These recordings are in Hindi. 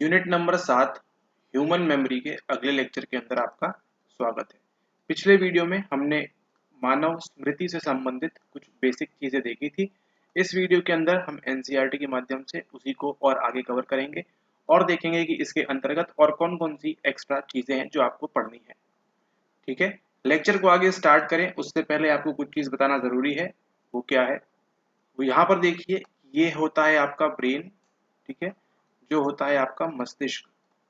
यूनिट नंबर 7 ह्यूमन मेमोरी के अगले लेक्चर के अंदर आपका स्वागत है। पिछले वीडियो में हमने मानव स्मृति से संबंधित कुछ बेसिक चीजें देखी थी। इस वीडियो के अंदर हम एनसीईआरटी के माध्यम से उसी को और आगे कवर करेंगे और देखेंगे कि इसके अंतर्गत और कौन कौन सी एक्स्ट्रा चीजें हैं जो आपको पढ़नी है। ठीक है, लेक्चर को आगे स्टार्ट करें उससे पहले आपको कुछ चीज बताना जरूरी है। वो क्या है? वो यहाँ पर देखिए, ये होता है आपका ब्रेन। ठीक है, जो होता है आपका मस्तिष्क।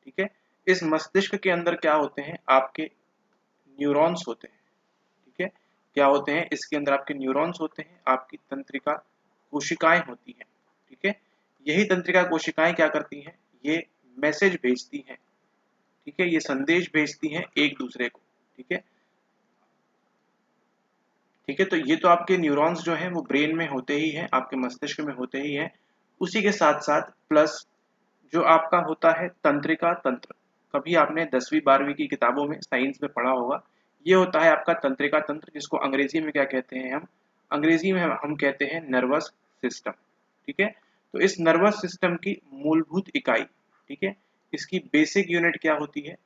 ठीक है, इस मस्तिष्क के अंदर क्या होते हैं? आपके न्यूरॉन्स होते हैं। ठीक है, क्या होते हैं? इसके अंदर आपके न्यूरॉन्स होते हैं, आपकी तंत्रिका कोशिकाएं होती हैं। ठीक है, यही तंत्रिका कोशिकाएं क्या करती हैं? ये मैसेज भेजती हैं। ठीक है, ये संदेश भेजती हैं एक दूसरे को। ठीक है, ठीक है, तो ये तो आपके न्यूरॉन्स जो हैं वो ब्रेन में होते ही हैं, आपके मस्तिष्क में होते ही हैं। उसी के साथ साथ प्लस जो आपका होता है तंत्रिका तंत्र। कभी आपने 10वीं 12वीं की किताबों में साइंस में पढ़ा होगा। ये होता है आपका तंत्रिका तंत्र, जिसको अंग्रेजी में क्या कहते हैं? अंग्रेजी में हम कहते हैं नर्वस सिस्टम। ठीक है, तो इस नर्वस सिस्टम की मूलभूत इकाई, ठीक है, इसकी बेसिक यूनिट क्या होती है?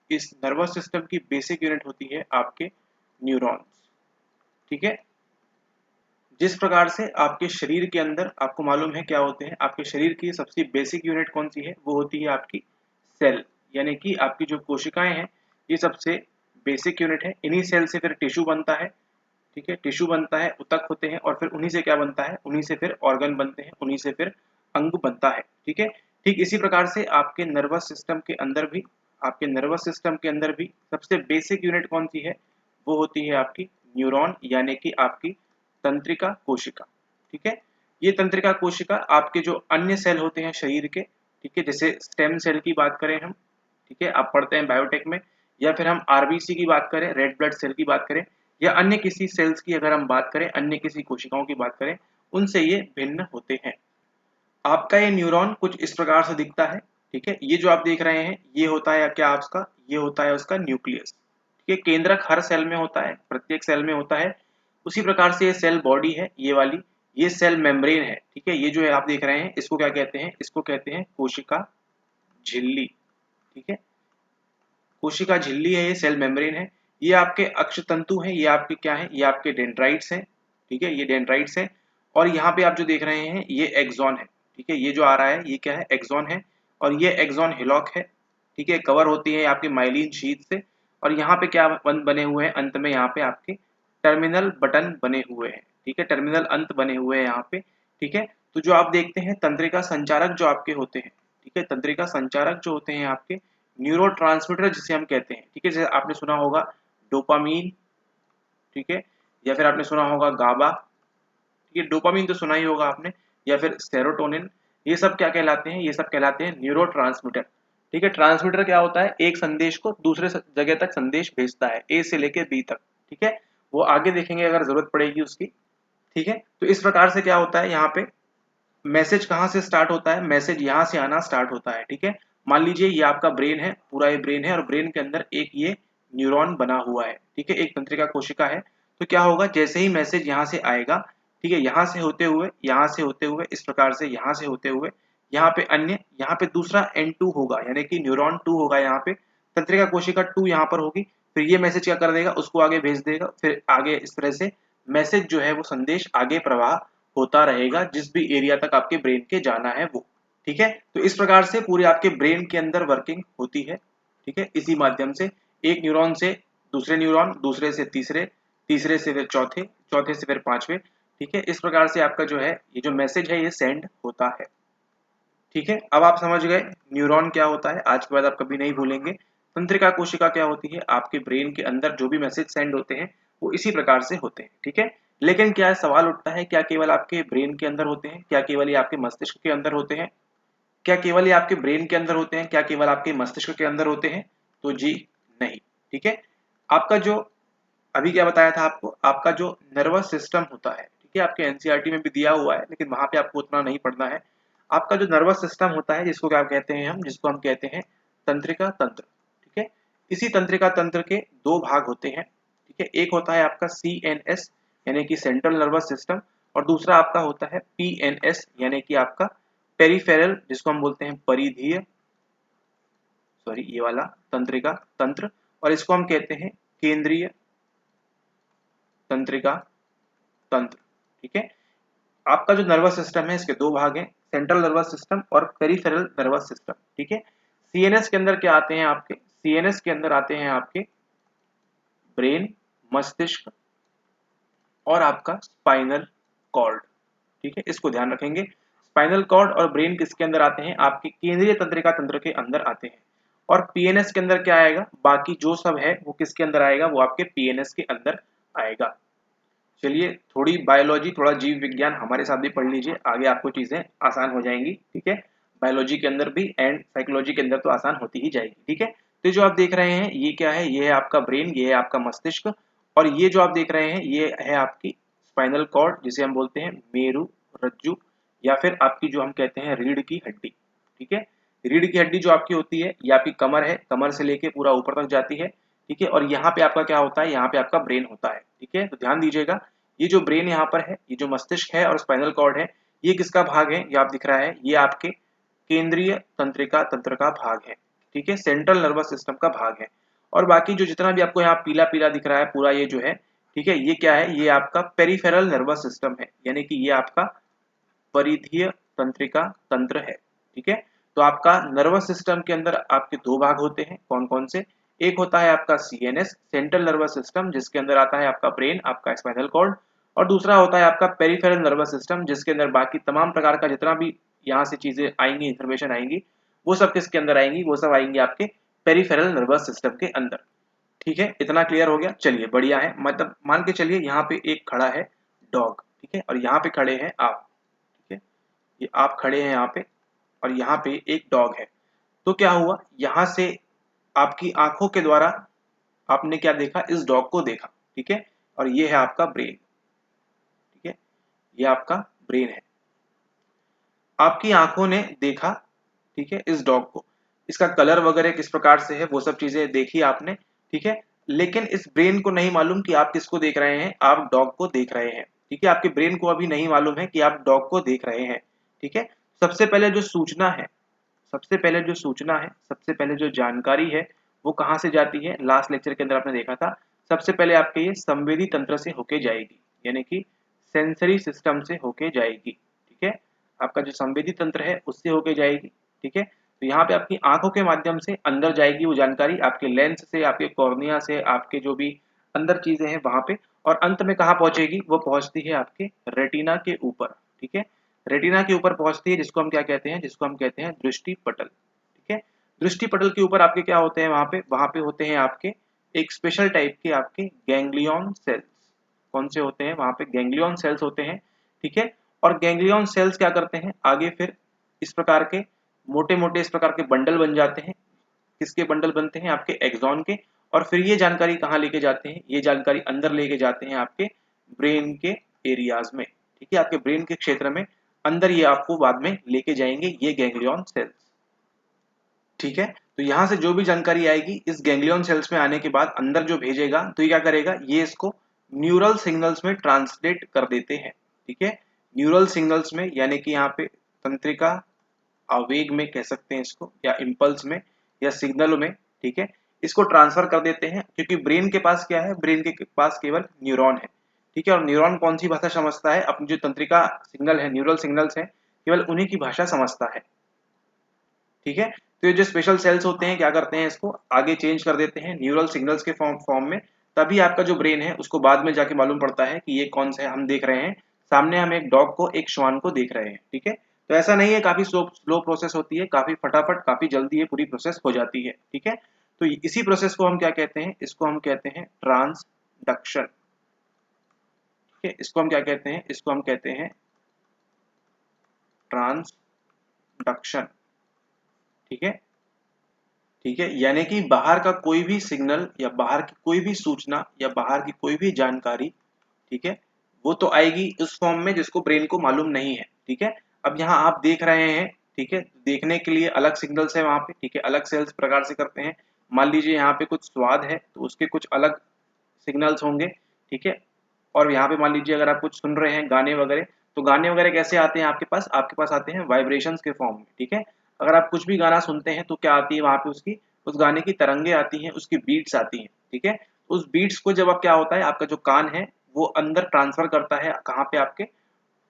इस नर्वस सिस्टम की बेसिक यूनिट होती है आपके न्यूरॉन्स। ठीक है, जिस प्रकार से आपके शरीर के अंदर आपको मालूम है क्या होते हैं? आपके शरीर की सबसे बेसिक यूनिट कौन सी है? वो होती है आपकी सेल, यानी कि आपकी जो कोशिकाएं हैं ये सबसे बेसिक यूनिट है। इन्हीं सेल से फिर टिश्यू बनता है। ठीक है, टिश्यू बनता है, ऊतक होते हैं, और फिर उन्हीं से क्या बनता है? उन्हीं से फिर ऑर्गन बनते हैं, उन्हीं से फिर अंग बनता है। ठीक है, ठीक इसी प्रकार से आपके नर्वस सिस्टम के अंदर भी, आपके नर्वस सिस्टम के अंदर भी सबसे बेसिक यूनिट कौन सी है? वो होती है आपकी न्यूरॉन, यानी कि आपकी तंत्रिका कोशिका। ठीक है, ये तंत्रिका कोशिका आपके जो अन्य सेल होते हैं शरीर के, ठीक है, जैसे स्टेम सेल की बात करें हम, ठीक है, आप पढ़ते हैं बायोटेक में, या फिर हम आरबीसी की बात करें, रेड ब्लड सेल की बात करें, या अन्य किसी सेल्स की अगर हम बात करें, अन्य किसी कोशिकाओं की बात करें, उनसे ये भिन्न होते हैं। आपका ये न्यूरॉन कुछ इस प्रकार से दिखता है। ठीक है, ये जो आप देख रहे हैं ये होता है क्या आपका? ये होता है उसका न्यूक्लियस। ठीक है, केंद्रक हर सेल में होता है, प्रत्येक सेल में होता है। उसी प्रकार से ये सेल बॉडी है, ये वाली, ये सेल मेम्ब्रेन है। ठीक है, ये जो है आप देख रहे हैं इसको क्या कहते हैं? इसको कहते हैं कोशिका झिल्ली। ठीक है, कोशिका झिल्ली है, ये सेल मेम्ब्रेन है। ये आपके अक्षतंतु हैं, ये आपके क्या है? ये आपके डेंड्राइट्स हैं। ठीक है, ये डेंड्राइट्स हैं। और यहाँ पे आप जो देख रहे हैं ये एक्सॉन है। ठीक है, ये जो आ रहा है ये क्या है? एक्सॉन है। और ये एक्सॉन हिलॉक है। ठीक है, कवर होती है आपके माइलिन शीथ से। और यहाँ पे क्या बने हुए हैं? अंत में यहाँ पे आपके टर्मिनल बटन बने हुए हैं। ठीक है, टर्मिनल अंत बने हुए हैं यहाँ पे। ठीक है, तो जो आप देखते हैं तंत्रिका संचारक जो आपके होते हैं, ठीक है, तंत्रिका संचारक जो होते हैं आपके न्यूरोट्रांसमीटर जिसे हम कहते हैं। ठीक है, जैसे आपने सुना होगा डोपामीन, ठीक है, या फिर आपने सुना होगा गाबा। ठीक है, डोपामीन तो सुना ही होगा आपने, या फिर सेरोटोनिन। ये सब क्या कहलाते हैं? ये सब कहलाते हैं न्यूरोट्रांसमीटर। ठीक है, ट्रांसमीटर क्या होता है? एक संदेश को दूसरे जगह तक संदेश भेजता है, ए से लेके बी तक। ठीक है, वो आगे देखेंगे अगर जरूरत पड़ेगी उसकी। ठीक है, तो इस प्रकार से क्या होता है? यहाँ पे मैसेज कहाँ से स्टार्ट होता है? मैसेज यहाँ से आना स्टार्ट होता है। ठीक है, मान लीजिए ये आपका ब्रेन है, पूरा ये ब्रेन है, और ब्रेन के अंदर एक ये न्यूरॉन बना हुआ है। ठीक है, एक तंत्रिका कोशिका है। तो क्या होगा? जैसे ही मैसेज यहाँ से आएगा, ठीक है, यहाँ से होते हुए, यहाँ से होते हुए, इस प्रकार से यहाँ से होते हुए, यहाँ पे अन्य, यहाँ पे दूसरा N2 होगा, यानी कि न्यूरॉन 2 होगा। यहाँ पे तंत्रिका कोशिका 2 यहाँ पर होगी। फिर ये मैसेज क्या कर देगा? उसको आगे भेज देगा। फिर आगे इस तरह से मैसेज जो है वो संदेश आगे प्रवाह होता रहेगा, जिस भी एरिया तक आपके ब्रेन के जाना है वो। ठीक है, तो इस प्रकार से पूरे आपके ब्रेन के अंदर वर्किंग होती है। ठीक है, इसी माध्यम से एक न्यूरॉन से दूसरे न्यूरॉन, दूसरे से तीसरे, तीसरे से फिर चौथे, चौथे से फिर पांचवे। ठीक है, इस प्रकार से आपका जो है ये जो मैसेज है ये सेंड होता है। ठीक है, अब आप समझ गए न्यूरॉन क्या होता है। आज के बाद आप कभी नहीं भूलेंगे। तंत्रिका कोशिका क्या होती है? आपके ब्रेन के अंदर जो भी मैसेज सेंड होते हैं वो इसी प्रकार से होते हैं। ठीक है, लेकिन क्या सवाल उठता है, क्या केवल आपके ब्रेन के अंदर होते हैं? क्या केवल ये आपके मस्तिष्क के अंदर होते हैं? क्या केवल ये आपके ब्रेन के अंदर होते हैं? क्या केवल आपके मस्तिष्क के अंदर होते हैं? तो जी नहीं। ठीक है, आपका जो अभी क्या बताया था आपको, आपका जो नर्वस सिस्टम होता है, ठीक है, आपके एनसीईआरटी में भी दिया हुआ है, लेकिन वहां पे आपको उतना नहीं पढ़ना है। आपका जो नर्वस सिस्टम होता है, जिसको क्या कहते हैं हम? जिसको हम कहते हैं तंत्रिका तंत्र। ठीक है, इसी तंत्रिका तंत्र के दो भाग होते हैं। ठीक है, एक होता है आपका CNS यानी कि सेंट्रल नर्वस सिस्टम, और दूसरा आपका होता है PNS यानी कि आपका पेरिफेरल जिसको हम बोलते हैं परिधीय, सॉरी ये वाला तंत्रिका तंत्र, और इसको हम कहते हैं केंद्रीय तंत्रिका तंत्र। ठीक है, आपका जो नर्वस सिस्टम है इसके दो भाग हैं, सेंट्रल नर्वस सिस्टम और पेरिफेरल नर्वस सिस्टम। ठीक है, सीएनएस के अंदर क्या आते हैं आपके, सीएनएस के अंदर आते हैं आपके ब्रेन, मस्तिष्क और आपका स्पाइनल कॉर्ड। ठीक है, इसको ध्यान रखेंगे। स्पाइनल कॉर्ड और ब्रेन किसके अंदर आते हैं, आपके केंद्रीय तंत्रिका तंत्र के अंदर आते हैं। और पीएनएस के अंदर क्या आएगा, बाकी जो सब है वो किसके अंदर आएगा, वो आपके पीएनएस के अंदर आएगा। चलिए थोड़ी बायोलॉजी, थोड़ा जीव विज्ञान हमारे साथ भी पढ़ लीजिए, आगे आपको चीजें आसान हो जाएंगी। ठीक है, बायोलॉजी के अंदर भी एंड साइकोलॉजी के अंदर तो आसान होती ही जाएगी। ठीक है, तो जो आप देख रहे हैं ये क्या है, ये है आपका ब्रेन, ये है आपका मस्तिष्क, और ये जो आप देख रहे हैं ये है आपकी स्पाइनल कॉर्ड जिसे हम बोलते हैं मेरु रज्जु, या फिर आपकी जो हम कहते हैं रीढ़ की हड्डी। ठीक है, रीढ़ की हड्डी जो आपकी होती है ये आपकी कमर है, कमर से लेके पूरा ऊपर तक जाती है। ठीक है, और यहाँ पे आपका क्या होता है, यहाँ पे आपका ब्रेन होता है। ठीक है, तो ध्यान दीजिएगा, ये जो ब्रेन यहाँ पर है, ये जो मस्तिष्क है और स्पाइनल कॉर्ड है, ये किसका भाग है, ये आप दिख रहा है, ये आपके केंद्रीय तंत्रिका तंत्र का भाग है। ठीक है, सेंट्रल नर्वस सिस्टम का भाग है। और बाकी जो जितना भी आपको यहाँ पीला पीला दिख रहा है पूरा ये जो है, ठीक है, ये क्या है, ये आपका पेरिफेरल नर्वस सिस्टम है, यानी कि ये आपका परिधीय तंत्रिका तंत्र है। ठीक है, तो आपका नर्वस सिस्टम के अंदर आपके दो भाग होते हैं, कौन कौन से, एक होता है आपका सीएनएस सेंट्रल नर्वस सिस्टम जिसके अंदर आता है आपका ब्रेन, आपका स्पाइनल कॉर्ड, और दूसरा होता है आपका पेरिफेरल नर्वस सिस्टम जिसके अंदर बाकी तमाम प्रकार का जितना भी यहाँ से चीजें आएंगी, इंफॉर्मेशन आएंगी, वो सब किसके अंदर आएंगी, वो सब आएंगी आपके पेरिफेरल नर्वस सिस्टम के अंदर। ठीक है, इतना क्लियर हो गया, चलिए बढ़िया है। मतलब मान के चलिए यहाँ पे एक खड़ा है डॉग, ठीक है, और यहाँ पे खड़े हैं आप। ठीक है, ये आप खड़े हैं यहाँ पे और यहाँ पे एक डॉग है। तो क्या हुआ, यहाँ से आपकी आंखों के द्वारा आपने क्या देखा, इस डॉग को देखा। ठीक है, और ये है आपका ब्रेन। ठीक है, ये आपका ब्रेन है, आपकी आंखों ने देखा। ठीक है, इस डॉग को, इसका कलर वगैरह किस प्रकार से है वो सब चीजें देखी आपने। ठीक है, लेकिन इस ब्रेन को नहीं मालूम कि आप किसको देख रहे हैं, आप डॉग को देख रहे हैं। ठीक है, आपके ब्रेन को अभी नहीं मालूम है कि आप डॉग को देख रहे हैं। ठीक है, सबसे पहले जो सूचना है, सबसे पहले जो सूचना है, सबसे पहले जो जानकारी है वो कहाँ से जाती है, लास्ट लेक्चर के अंदर आपने देखा था, सबसे पहले आपके ये संवेदी तंत्र से होके जाएगी, यानी कि सेंसरी सिस्टम से होके जाएगी। ठीक है, आपका जो संवेदी तंत्र है उससे होके जाएगी। ठीक है, तो यहाँ पे आपकी आंखों के माध्यम से अंदर जाएगी वो जानकारी, आपके लेंस से, आपके कॉर्निया से, आपके जो भी अंदर चीजें हैं वहां पे, और अंत में कहाँ पहुंचेगी, वो पहुंचती है आपके रेटिना के ऊपर। ठीक है, रेटिना के ऊपर पहुंचती है, जिसको हम क्या कहते हैं, जिसको हम कहते हैं दृष्टि पटल। ठीक है, दृष्टि पटल के ऊपर आपके क्या होते हैं, वहां पे होते हैं आपके एक स्पेशल टाइप के आपके गैंग्लियन सेल्स। कौन से होते हैं, वहां पे गैंग्लियन सेल्स होते हैं। ठीक है, और गैंग्लियन सेल्स क्या करते हैं, आगे फिर इस प्रकार के मोटे मोटे इस प्रकार के बंडल बन जाते हैं। किसके बंडल बनते हैं, आपके एक्सॉन के, और फिर ये जानकारी कहाँ लेके जाते हैं, ये जानकारी अंदर लेके जाते हैं आपके ब्रेन के एरियाज में। ठीक है, आपके ब्रेन के क्षेत्र में अंदर ये आपको बाद में लेके जाएंगे ये गैंग्लियन सेल्स। ठीक है, तो यहाँ से जो भी जानकारी आएगी इस गैंग्लियन सेल्स में आने के बाद अंदर जो भेजेगा तो ये क्या करेगा, ये इसको न्यूरल सिग्नल्स में ट्रांसलेट कर देते हैं। ठीक है, न्यूरल सिग्नल्स में, यानी कि यहाँ पे तंत्रिका आवेग में कह सकते हैं इसको, या इम्पल्स में, या सिग्नल में। ठीक है, इसको ट्रांसफर कर देते हैं, क्योंकि ब्रेन के पास क्या है, ब्रेन के पास केवल न्यूरॉन है। ठीक है, और न्यूरॉन कौन सी भाषा समझता है, अपनी जो तंत्रिका सिग्नल है, न्यूरल सिग्नल्स है, केवल उन्हीं की भाषा समझता है। ठीक है, तो ये जो स्पेशल सेल्स होते हैं क्या करते हैं, इसको आगे चेंज कर देते हैं न्यूरल सिग्नल्स के फॉर्म में। तभी आपका जो ब्रेन है उसको बाद में जाके मालूम पड़ता है कि ये कौन सा है, हम देख रहे हैं सामने, हम एक डॉग को, एक श्वान को देख रहे हैं। ठीक है, तो ऐसा नहीं है, काफी स्लो प्रोसेस होती है, काफी फटाफट, काफी जल्दी ये पूरी प्रोसेस हो जाती है। ठीक है, तो इसी प्रोसेस को हम क्या कहते हैं, इसको हम कहते हैं ट्रांसडक्शन। ठीक है, इसको हम क्या कहते हैं, इसको हम कहते हैं ट्रांसडक्शन। ठीक है, ठीक है, यानी कि बाहर का कोई भी सिग्नल या बाहर की कोई भी सूचना या बाहर की कोई भी जानकारी, ठीक है, वो तो आएगी उस फॉर्म में जिसको ब्रेन को मालूम नहीं है। ठीक है, अब यहाँ आप देख रहे हैं, ठीक है, देखने के लिए अलग सिग्नल्स है वहां पे। ठीक है, अलग सेल्स प्रकार से करते हैं। मान लीजिए यहाँ पे कुछ स्वाद है तो उसके कुछ अलग सिग्नल्स होंगे। ठीक है, और यहाँ पे मान लीजिए अगर आप कुछ सुन रहे हैं गाने वगैरह, तो गाने वगैरह कैसे आते हैं आपके पास आते हैं वाइब्रेशंस के फॉर्म में, ठीक है। अगर आप कुछ भी गाना सुनते हैं तो क्या आती है वहाँ पे उसकी, उस गाने की तरंगे आती हैं, उसकी बीट्स आती हैं, ठीक है। उस बीट्स को जब आप क्या होता है, आपका जो कान है वो अंदर ट्रांसफर करता है, कहाँ पे, आपके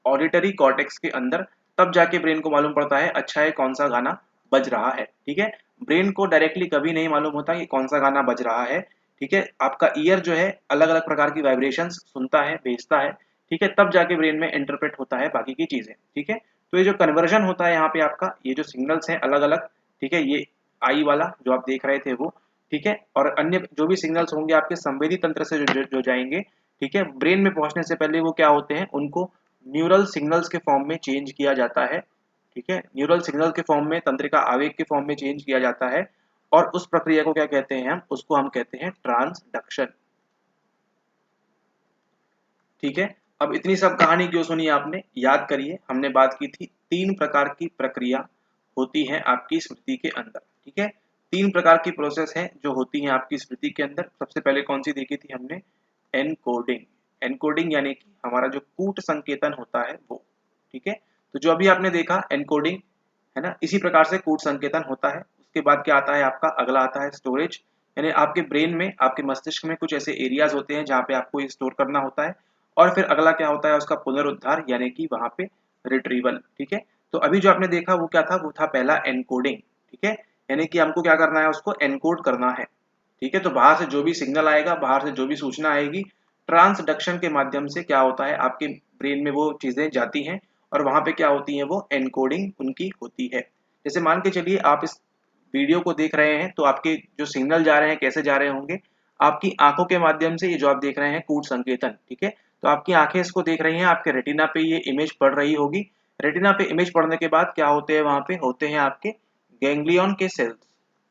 ऑडिटरी कॉर्टेक्स के अंदर, तब जाके ब्रेन को मालूम पड़ता है अच्छा है कौन सा गाना बज रहा है, ठीक है। ब्रेन को डायरेक्टली कभी नहीं मालूम होता कि कौन सा गाना बज रहा है, ठीक है। आपका ईयर जो है अलग अलग प्रकार की वाइब्रेशंस सुनता है, भेजता है, ठीक है, तब जाके ब्रेन में इंटरप्रेट होता है बाकी की चीजें, ठीक है। तो ये जो कन्वर्जन होता है यहाँ पे आपका, ये जो सिग्नल्स हैं अलग अलग, ठीक है, ये आई वाला जो आप देख रहे थे वो, ठीक है, और अन्य जो भी सिग्नल्स होंगे आपके संवेदी तंत्र से जो जाएंगे, ठीक है, ब्रेन में पहुंचने से पहले वो क्या होते हैं, उनको न्यूरल सिग्नल्स के फॉर्म में चेंज किया जाता है, ठीक है, न्यूरल सिग्नल के फॉर्म में, तंत्रिका आवेग के फॉर्म में चेंज किया जाता है, और उस प्रक्रिया को क्या कहते हैं, हम उसको हम कहते हैं ट्रांसडक्शन, ठीक है। अब इतनी सब कहानी क्यों सुनी आपने, याद करिए हमने बात की थी 3 प्रकार की प्रक्रिया होती है आपकी स्मृति के अंदर, ठीक है। 3 प्रकार की प्रोसेस है जो होती है आपकी स्मृति के अंदर। सबसे पहले कौन सी देखी थी हमने, एनकोडिंग। एनकोडिंग यानी कि हमारा जो कूट संकेतन होता है वो, ठीक है। तो जो अभी आपने देखा एनकोडिंग, है ना, इसी प्रकार से कूट संकेतन होता है। उसके बाद क्या आता है आपका, अगला आता है स्टोरेज, यानी आपके ब्रेन में, आपके मस्तिष्क में कुछ ऐसे एरियाज होते हैं जहाँ पे आपको स्टोर करना होता है। और फिर अगला क्या होता है उसका पुनरुद्धार, यानी कि वहां पे रिट्रीवल, ठीक है। तो अभी जो आपने देखा वो क्या था, वो था पहला एनकोडिंग, ठीक है, यानी कि हमको क्या करना है, उसको एनकोड करना है, ठीक है। तो बाहर से जो भी सिग्नल आएगा, बाहर से जो भी सूचना आएगी, ट्रांसडक्शन के माध्यम से क्या होता है आपके ब्रेन में वो चीजें जाती हैं, और वहां पे क्या होती है, वो एनकोडिंग उनकी होती है। जैसे मान के चलिए आप इस वीडियो को देख रहे हैं तो आपके जो सिग्नल जा रहे हैं कैसे जा रहे होंगे, आपकी आंखों के माध्यम से, ये जो आप देख रहे हैं कूट संकेतन, ठीक है। तो आपकी आंखें इसको देख रही हैं, आपके रेटिना पे ये इमेज पड़ रही होगी। रेटिना पे इमेज पड़ने के बाद क्या होते हैं, वहां पे होते हैं आपके गैंग्लियन के सेल्स,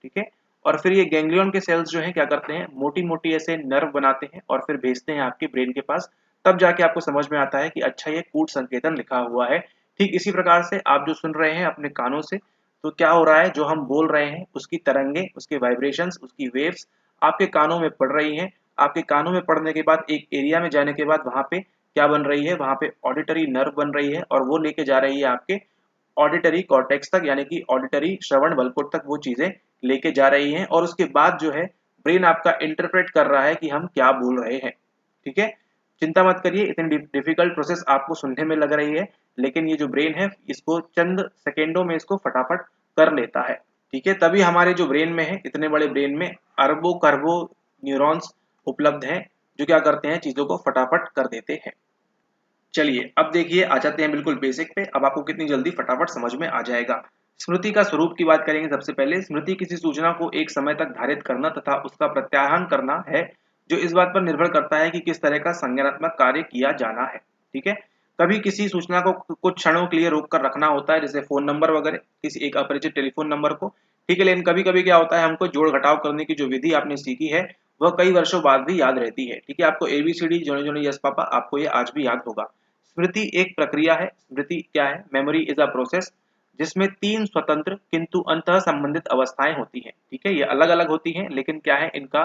ठीक है। और फिर ये गैंग्लियन के सेल्स जो हैं क्या करते हैं, मोटी मोटी ऐसे नर्व बनाते हैं और फिर भेजते हैं आपके ब्रेन के पास, तब जाके आपको समझ में आता है कि अच्छा ये कूट संकेतन लिखा हुआ है। ठीक इसी प्रकार से आप जो सुन रहे हैं अपने कानों से, तो क्या हो रहा है, जो हम बोल रहे हैं उसकी तरंगे, उसके वाइब्रेशंस, उसकी वेव्स आपके कानों में पड़ रही हैं। आपके कानों में पड़ने के बाद एक एरिया में जाने के बाद वहां पे क्या बन रही है, वहां पे ऑडिटरी नर्व बन रही है, और वो लेके जा रही है आपके ऑडिटरी कॉर्टेक्स तक, यानी कि ऑडिटरी श्रवण बलकोट तक वो चीजें लेके जा रही हैं। और उसके बाद जो है ब्रेन आपका इंटरप्रेट कर रहा है कि हम क्या बोल रहे हैं, ठीक है। चिंता मत करिए, इतनी डिफिकल्ट प्रोसेस आपको सुनने में लग रही है, लेकिन ये जो ब्रेन है इसको चंद सेकेंडों में इसको फटाफट कर लेता है, ठीक है। तभी हमारे जो ब्रेन में है, इतने बड़े ब्रेन में अरबों खरबों न्यूरॉन्स उपलब्ध हैं, जो क्या करते हैं, चीजों को फटाफट कर देते हैं। चलिए अब देखिए, आ जाते हैं बिल्कुल बेसिक पे। अब आपको कितनी जल्दी फटाफट समझ में आ जाएगा। स्मृति का स्वरूप की बात करेंगे। सबसे पहले स्मृति किसी सूचना को एक समय तक धारित करना तथा उसका प्रत्याहन करना है, जो इस बात पर निर्भर करता है कि किस तरह का संज्ञानात्मक कार्य किया जाना है, ठीक है। कभी किसी सूचना को कुछ क्षणों के लिए रोक कर रखना होता है, जैसे फोन नंबर वगैरह, किसी एक अपरिचित टेलीफोन नंबर को, ठीक है। लेकिन कभी कभी क्या होता है, हमको जोड़ घटाव करने की जो विधि आपने सीखी है वह कई वर्षों बाद भी याद रहती है, ठीक है। आपको एबीसीडी जोड़े जोड़े यस पापा, आपको ये आज भी याद होगा। स्मृति एक प्रक्रिया है। स्मृति क्या है, मेमोरी इज अ प्रोसेस जिसमें 3 स्वतंत्र किंतु अंतः संबंधित अवस्थाएं होती हैं, ठीक है। ये अलग अलग होती हैं लेकिन क्या है, इनका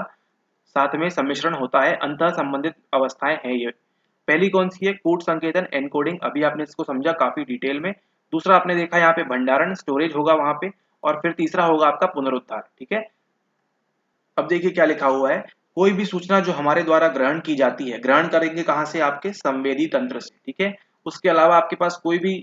साथ में सम्मिश्रण होता है, अंतः संबंधित अवस्थाएं हैं ये। पहली कौन सी है, कूट संकेतन, एनकोडिंग, अभी आपने इसको समझा काफी डिटेल में। दूसरा आपने देखा यहाँ पे भंडारण, स्टोरेज होगा वहां पे, और फिर तीसरा होगा आपका पुनरुद्धार, ठीक है। अब देखिए क्या लिखा हुआ है, कोई भी सूचना जो हमारे द्वारा ग्रहण की जाती है, ग्रहण करेंगे कहाँ से, आपके संवेदी तंत्र से, ठीक है। उसके अलावा आपके पास कोई भी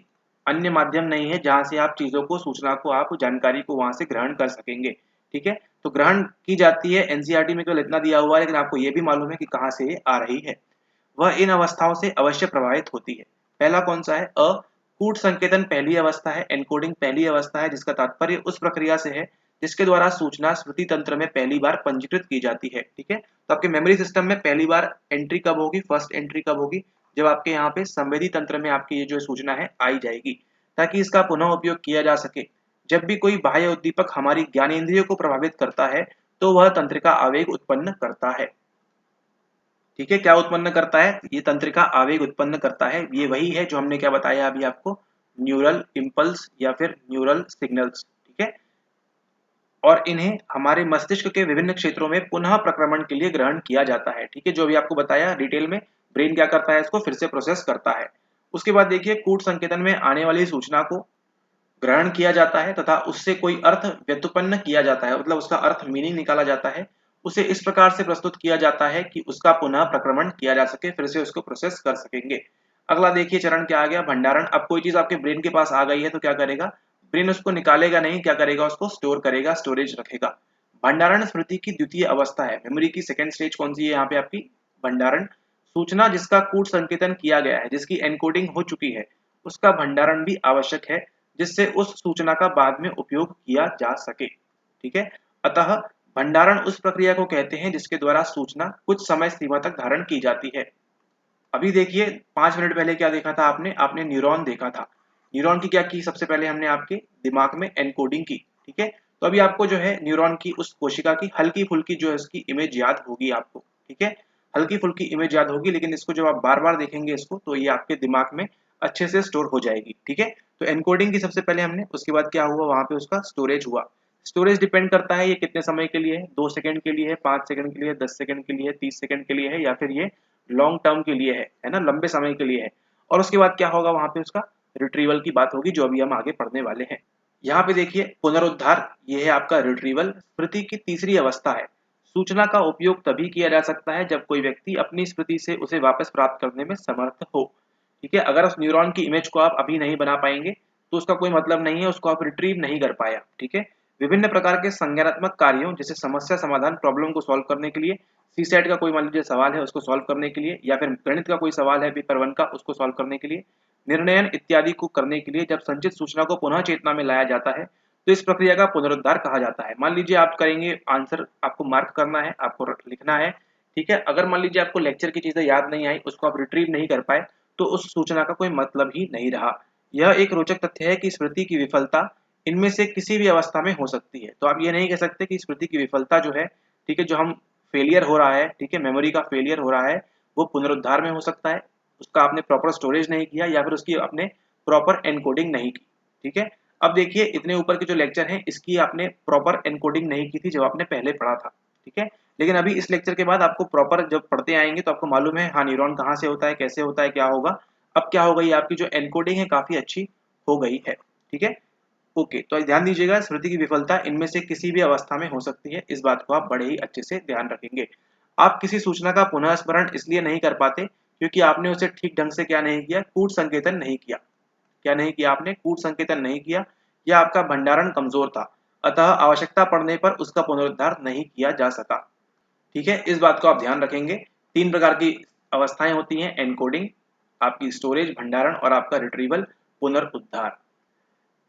अन्य माध्यम नहीं है जहां से आप चीजों को, सूचना को, आप जानकारी को वहां से ग्रहण कर सकेंगे, ठीक है। तो ग्रहण की जाती है, एनसीईआरटी में केवल इतना दिया हुआ है, लेकिन आपको यह भी मालूम है कि कहाँ से ये आ रही है। वह इन अवस्थाओं से अवश्य प्रभावित होती है। पहला कौन सा है, कूट संकेतन पहली अवस्था है, एनकोडिंग पहली अवस्था है, जिसका तात्पर्य उस प्रक्रिया से है जिसके द्वारा सूचना स्मृति तंत्र में पहली बार पंजीकृत की जाती है, ठीक है। तो आपके मेमोरी सिस्टम में पहली बार एंट्री कब होगी, फर्स्ट एंट्री कब होगी, जब आपके यहाँ पे संवेदी तंत्र में आपकी ये जो सूचना है आई जाएगी, ताकि इसका पुनः उपयोग किया जा सके। जब भी कोई बाह्य उद्दीपक हमारी ज्ञानेंद्रियों को प्रभावित करता है तो वह तंत्रिका आवेग उत्पन्न करता है, ठीक है। क्या उत्पन्न करता है, ये तंत्रिका आवेग उत्पन्न करता है। ये वही है जो हमने क्या बताया अभी आपको, न्यूरल इम्पल्स या फिर न्यूरल सिग्नल्स, ठीक है। और इन्हें हमारे मस्तिष्क के विभिन्न क्षेत्रों में पुनः प्रक्रमण के लिए ग्रहण किया जाता है, ठीक है। जो भी आपको बताया डिटेल में, ब्रेन क्या करता है, इसको फिर से प्रोसेस करता है। उसके बाद देखिए कूट संकेतन में आने वाली सूचना को ग्रहण किया जाता है तथा उससे कोई अर्थ व्युत्पन्न किया जाता है, मतलब उसका अर्थ मीनिंग निकाला जाता है। उसे इस प्रकार से प्रस्तुत किया जाता है कि उसका पुनः प्रक्रमण किया जा सके, फिर से उसको प्रोसेस कर सकेंगे। अगला देखिए चरण क्या आ गया, भंडारण। अब कोई चीज आपके ब्रेन के पास आ गई है तो क्या करेगा, ब्रेन उसको निकालेगा नहीं, क्या करेगा, उसको स्टोर करेगा, स्टोरेज रखेगा। भंडारण स्मृति की द्वितीय अवस्था है। मेमोरी की सेकंड स्टेज कौन सी है यहाँ पे आपकी, भंडारण। सूचना जिसका कूट संकेतन किया गया है, जिसकी एनकोडिंग हो चुकी है, उसका भंडारण भी आवश्यक है, जिससे उस सूचना का बाद में उपयोग किया जा सके। ठीक है, अतः भंडारण उस प्रक्रिया को कहते हैं जिसके द्वारा सूचना कुछ समय सीमा तक धारण की जाती है। अभी देखिए 5 मिनट पहले क्या देखा था आपने, आपने न्यूरॉन देखा था। न्यूरॉन की क्या की, सबसे पहले हमने आपके दिमाग में एनकोडिंग की। ठीक है, तो अभी आपको जो है न्यूरॉन की उस कोशिका की हल्की फुल्की जो है उसकी इमेज याद होगी आपको। ठीक है, हल्की फुल्की इमेज याद होगी, लेकिन इसको जब आप बार बार देखेंगे इसको, तो ये आपके दिमाग में अच्छे से स्टोर हो जाएगी। ठीक है, तो एनकोडिंग की सबसे पहले हमने, उसके बाद क्या हुआ, वहां पे उसका स्टोरेज हुआ। स्टोरेज डिपेंड करता है ये कितने समय के लिए है, 2 सेकंड के लिए है, 5 सेकंड के लिए है, 10 सेकंड के लिए है, 30 सेकंड के लिए है, या फिर ये लॉन्ग टर्म के लिए है ना, लंबे समय के लिए है। और उसके बाद क्या होगा, वहां पे उसका रिट्रीवल की बात होगी, जो अभी हम आगे पढ़ने वाले हैं। यहाँ पे देखिए पुनरुद्धार, ये है आपका रिट्रीवल, स्मृति की तीसरी अवस्था है। सूचना का उपयोग तभी किया जा सकता है जब कोई व्यक्ति अपनी स्मृति से उसे वापस प्राप्त करने में समर्थ हो। ठीक है, अगर उस न्यूरॉन की इमेज को आप अभी नहीं बना पाएंगे तो उसका कोई मतलब नहीं है, उसको आप रिट्रीव नहीं कर पाया। ठीक है, विभिन्न प्रकार के संज्ञानात्मक कार्यों जैसे समस्या समाधान, प्रॉब्लम को सॉल्व करने के लिए, सी सेट का कोई मान लीजिए सवाल है उसको सॉल्व करने के लिए, या फिर गणित का कोई सवाल है पेपर 1 का उसको सॉल्व करने के लिए, निर्णयन इत्यादि को करने के लिए जब संचित सूचना को पुनः चेतना में लाया जाता है तो इस प्रक्रिया का पुनरुद्धार कहा जाता है। मान लीजिए आप करेंगे आंसर, आपको मार्क करना है, आपको लिखना है। ठीक है, अगर मान लीजिए आपको लेक्चर की चीजें याद नहीं आई, उसको आप रिट्रीव नहीं कर पाए, तो उस सूचना का कोई मतलब ही नहीं रहा। यह एक रोचक तथ्य है कि स्मृति की विफलता इनमें से किसी भी अवस्था में हो सकती है। तो आप ये नहीं कह सकते कि स्मृति की विफलता जो है, ठीक है, जो हम फेलियर हो रहा है, ठीक है, मेमोरी का फेलियर हो रहा है, वो पुनरुद्धार में हो सकता है, उसका आपने प्रॉपर स्टोरेज नहीं किया या फिर उसकी आपने प्रॉपर एनकोडिंग नहीं की। ठीक है, अब देखिए इतने ऊपर के जो लेक्चर हैं इसकी आपने प्रॉपर एनकोडिंग नहीं की थी जब आपने पहले पढ़ा था। ठीक है, लेकिन अभी इस लेक्चर के बाद आपको प्रॉपर जब पढ़ते आएंगे तो आपको मालूम है हाँ न्यूरॉन कहाँ से होता है, कैसे होता है, क्या होगा। अब क्या हो गई, आपकी जो एनकोडिंग है काफी अच्छी हो गई है। ठीक है, ओके, तो ध्यान दीजिएगा स्मृति की विफलता इनमें से किसी भी अवस्था में हो सकती है, इस बात को आप बड़े ही अच्छे से ध्यान रखेंगे। आप किसी सूचना का पुनः स्मरण इसलिए नहीं कर पाते क्योंकि आपने उसे ठीक ढंग से क्या नहीं किया, कूट संकेतन नहीं किया। क्या नहीं किया आपने, कूट संकेतन नहीं किया, या आपका भंडारण कमजोर था, अतः आवश्यकता पड़ने पर उसका पुनरुद्धार नहीं किया जा सका। ठीक है, इस बात को आप ध्यान रखेंगे। 3 प्रकार की अवस्थाएं होती हैं, एनकोडिंग, आपकी स्टोरेज, भंडारण और आपका रिट्रीवल, पुनरुद्धार।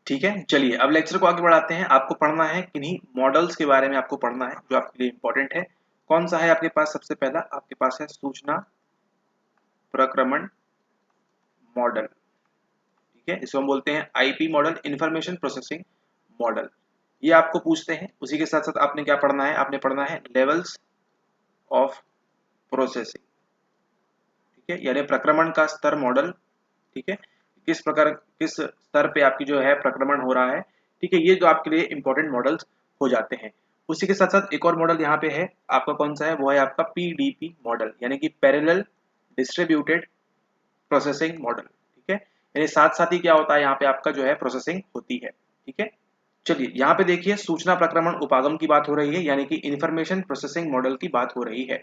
ठीक है, चलिए अब लेक्चर को आगे बढ़ाते हैं। आपको पढ़ना है किन्हीं मॉडल्स के बारे में, आपको पढ़ना है जो आपके लिए इंपॉर्टेंट है। कौन सा है आपके पास, सबसे पहला आपके पास है सूचना प्रक्रमण मॉडल। ठीक है, इसको हम बोलते हैं IP model, information processing model. ये आपको पूछते हैं, उसी के साथ साथ आपने क्या पढ़ना है, आपने पढ़ना है लेवल्स ऑफ प्रोसेसिंग। ठीक है, यानी प्रक्रमण का स्तर मॉडल। ठीक है, किस प्रकार किस स्तर पे आपकी जो है प्रक्रमण हो रहा है। ठीक है, ये जो आपके लिए इंपॉर्टेंट मॉडल्स हो जाते हैं। उसी के साथ साथ एक और मॉडल यहाँ पे है आपका, कौन सा है, वो है आपका पीडीपी मॉडल, यानी कि पैरेलल डिस्ट्रीब्यूटेड प्रोसेसिंग मॉडल। ठीक है, यानी साथ साथ ही क्या होता है यहाँ पे आपका जो है प्रोसेसिंग होती है। ठीक है, चलिए यहाँ पे देखिए सूचना प्रक्रमण उपागम की बात हो रही है, यानी कि इंफॉर्मेशन प्रोसेसिंग मॉडल की बात हो रही है।